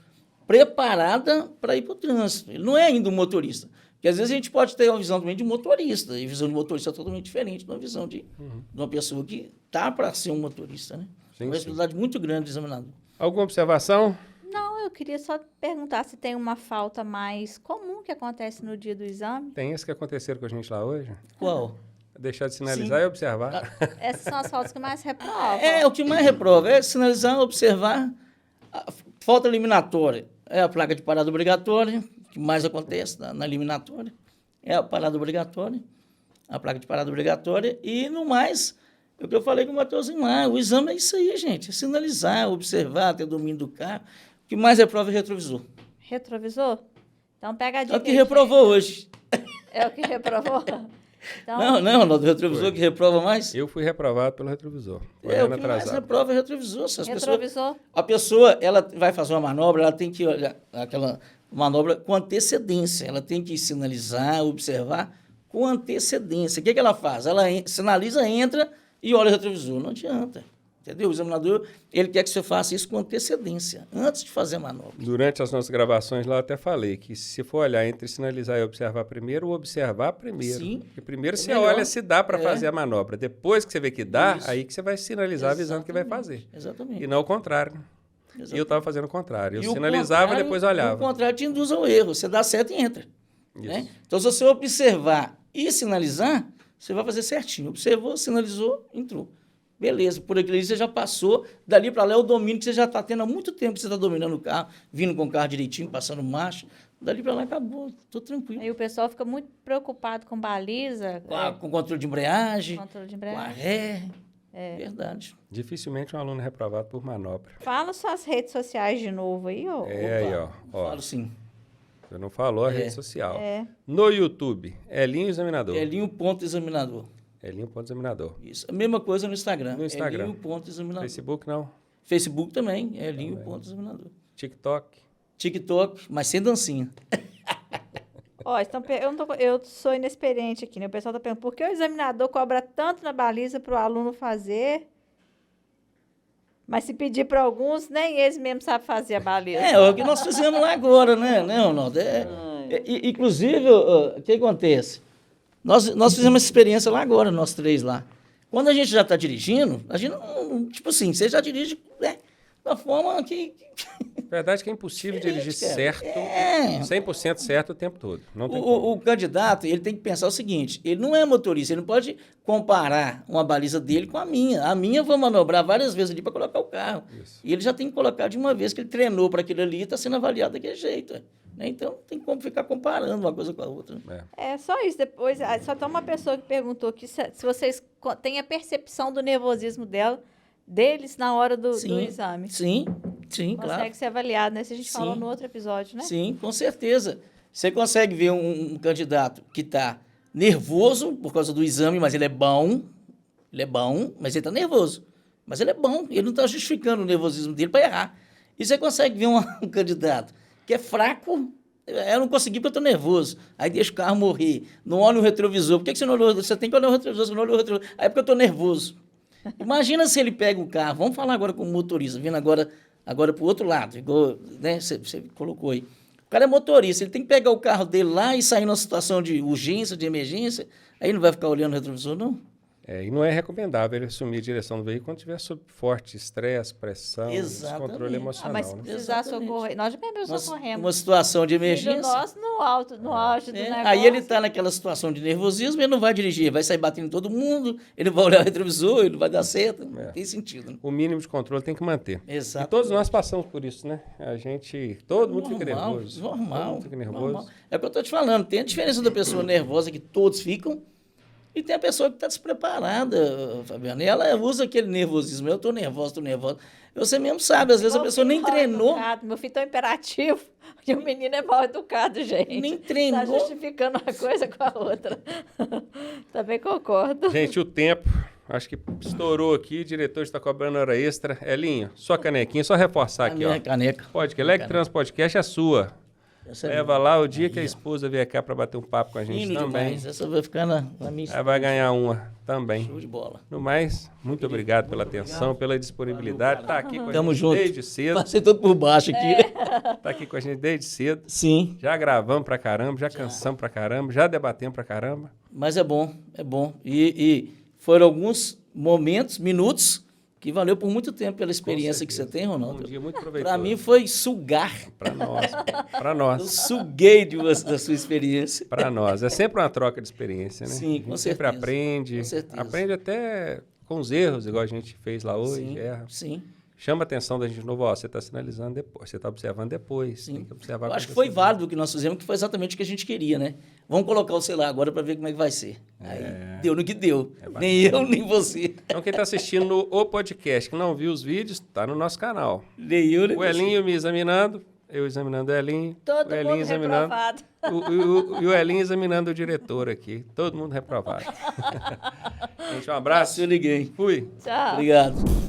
preparada para ir para o trânsito. Ele não é ainda um motorista. Porque às vezes a gente pode ter uma visão também de motorista, e a visão de motorista é totalmente diferente de uma visão de uma pessoa que está para ser um motorista, né? Sim, Uma responsabilidade muito grande do examinador. Alguma observação? Não, eu queria só perguntar se tem uma falta mais comum que acontece no dia do exame. Tem esse que aconteceram com a gente lá hoje? Qual? Deixar de sinalizar Sim. e observar. Essas são as faltas que mais reprovam. É, o que mais reprova é sinalizar, observar. A falta eliminatória é a placa de parada obrigatória, que mais acontece na eliminatória. É a parada obrigatória, a placa de parada obrigatória. E, no mais, é o que eu falei com o Matheusinho lá, o exame é isso aí, gente. É sinalizar, observar, ter domínio do carro. O que mais reprova é retrovisor. Retrovisor? Então pega a dica. É o que aí, reprovou hoje. É o que reprovou? Então, Não, Ronaldo, o retrovisor que reprova mais? Eu fui reprovado pelo retrovisor. É, o que mais reprova é retrovisor. Se as retrovisor. A pessoa, ela vai fazer uma manobra, ela tem que olhar aquela manobra com antecedência. Ela tem que sinalizar, observar com antecedência. O que ela faz? Ela sinaliza, entra e olha o retrovisor. Não adianta. Entendeu? O examinador, ele quer que você faça isso com antecedência, antes de fazer a manobra. Durante as nossas gravações lá, eu até falei que se for olhar entre sinalizar e observar primeiro, observar primeiro. Sim. Porque primeiro você melhor. olha se dá para fazer a manobra. Depois que você vê que dá, Isso. aí que você vai sinalizar avisando que vai fazer. Exatamente. E não o contrário. Exatamente. E eu estava fazendo o contrário. Eu E o sinalizava e contrário- depois O olhava. contrário te induz ao erro. Você dá certo e entra. Isso. Né? Então, se você observar e sinalizar, você vai fazer certinho. Observou, sinalizou, entrou. Beleza, por aquilo ali você já passou. Dali para lá é o domínio que você já está tendo há muito tempo que você está dominando o carro, vindo com o carro direitinho, passando marcha. Dali para lá acabou, estou tranquilo. Aí o pessoal fica muito preocupado com baliza, Com controle de embreagem, controle de com a embreagem. ré. Verdade. Dificilmente um aluno é reprovado por manobra. Fala suas redes sociais de novo aí, ó. É aí, ó. Falo sim. Você não falou a rede social. É. No YouTube, Elinho Examinador. Elinho.examinador. Elinho.examinador. Isso. A mesma coisa no Instagram. No Instagram. Elinho.examinador. Facebook não. Facebook também, Elinho.examinador. TikTok. TikTok, mas sem dancinha. Ó, então, eu sou inexperiente aqui, né? O pessoal tá perguntando por que o examinador cobra tanto na baliza para o aluno fazer, mas se pedir para alguns, nem eles mesmos sabem fazer a baliza. É o que nós fizemos lá agora, né, Ronaldo? Inclusive, o que acontece? Nós fizemos essa experiência lá agora, nós três lá. Quando a gente já está dirigindo, a gente não... Tipo assim, você já dirige da forma que... Verdade que é impossível dirigir cara. certo, 100% certo o tempo todo. Não tem como. O candidato, ele tem que pensar o seguinte, ele não é motorista, ele não pode comparar uma baliza dele com a minha. A minha eu vou manobrar várias vezes ali para colocar o carro. Isso. E ele já tem que colocar de uma vez que ele treinou para aquilo ali e está sendo avaliado daquele jeito. Né? Então, tem como ficar comparando uma coisa com a outra. É só isso. Depois, só tem uma pessoa que perguntou aqui se vocês têm a percepção do nervosismo deles na hora do exame. Sim, Consegue claro. ser avaliado, né? Isso a gente Sim. falou no outro episódio, né? Sim, com certeza. Você consegue ver um candidato que está nervoso por causa do exame, mas ele é bom, mas ele está nervoso. Mas ele é bom, ele não está justificando o nervosismo dele para errar. E você consegue ver um candidato que é fraco, Eu não consegui porque eu tô nervoso. Aí deixa o carro morrer. Não olha o retrovisor. Por que você não olhou? Você tem que olhar o retrovisor, você não olhou o retrovisor. Aí é porque eu tô nervoso. Imagina se ele pega o carro. Vamos falar agora com o motorista, vindo agora pro outro lado, igual, né, você colocou aí. O cara é motorista, ele tem que pegar o carro dele lá e sair numa situação de urgência, de emergência. Aí não vai ficar olhando o retrovisor, não? E não é recomendável ele assumir a direção do veículo quando estiver sob forte estresse, pressão, descontrole emocional. Mas se né? precisar socorrer, nós já socorremos. Uma situação de emergência. Nós no auge do negócio. Aí ele está naquela situação de nervosismo, ele não vai dirigir, ele vai sair batendo em todo mundo, ele vai olhar o retrovisor, ele vai dar certo, não tem sentido. Né? O mínimo de controle tem que manter. Exato. E todos nós passamos por isso, né? Todo mundo fica nervoso. Normal. Todo mundo fica nervoso. Normal. É o que eu estou te falando, tem a diferença da pessoa nervosa, que todos ficam, e tem a pessoa que está despreparada, Fabiana. E ela usa aquele nervosismo. Eu estou nervosa. Você mesmo sabe, às vezes a pessoa nem treinou. Meu filho é tão imperativo. E o menino é mal educado, gente. Nem treinou. Está justificando uma coisa com a outra. Também concordo. Gente, o tempo, acho que estourou aqui. O diretor está cobrando hora extra. Elinho, sua canequinha, só reforçar aqui, ó. Caneca. Electrans Podcast é sua. Leva lá o dia que a esposa vier cá para bater um papo com a gente também. Demais. Essa vai ficar na minha. Ela vai ganhar uma também. Show de bola. No mais, muito obrigado pela atenção, pela disponibilidade. Tá aqui com a gente junto. desde cedo. Passei tudo por baixo aqui. Tá aqui com a gente desde cedo. Sim. Já gravamos pra caramba, já cansamos pra caramba, já debatemos pra caramba. Mas é bom. E foram alguns minutos, que valeu por muito tempo pela experiência que você tem, Ronaldo. Um dia muito proveitoso. Para mim foi sugar. Para nós. Eu suguei da sua experiência. Para nós. É sempre uma troca de experiência, né? Sim, com certeza. Sempre aprende. Com certeza. Aprende até com os erros, igual a gente fez lá hoje. Sim, erra. sim. Chama a atenção da gente de novo. Ó, você está sinalizando depois, você está observando depois. Sim. Tem que observar. Eu acho que foi válido o que nós fizemos, que foi exatamente o que a gente queria, né? Vamos colocar o celular agora para ver como é que vai ser. Aí deu no que deu. Nem eu, nem você. Então, quem está assistindo o podcast, que não viu os vídeos, está no nosso canal. Nem eu, nem o Elinho me examinando, eu examinando o Elinho. Todo o Elinho mundo examinando, reprovado. E o Elinho examinando o diretor aqui. Todo mundo reprovado. Gente, um abraço. Eu liguei. Fui. Tchau. Obrigado.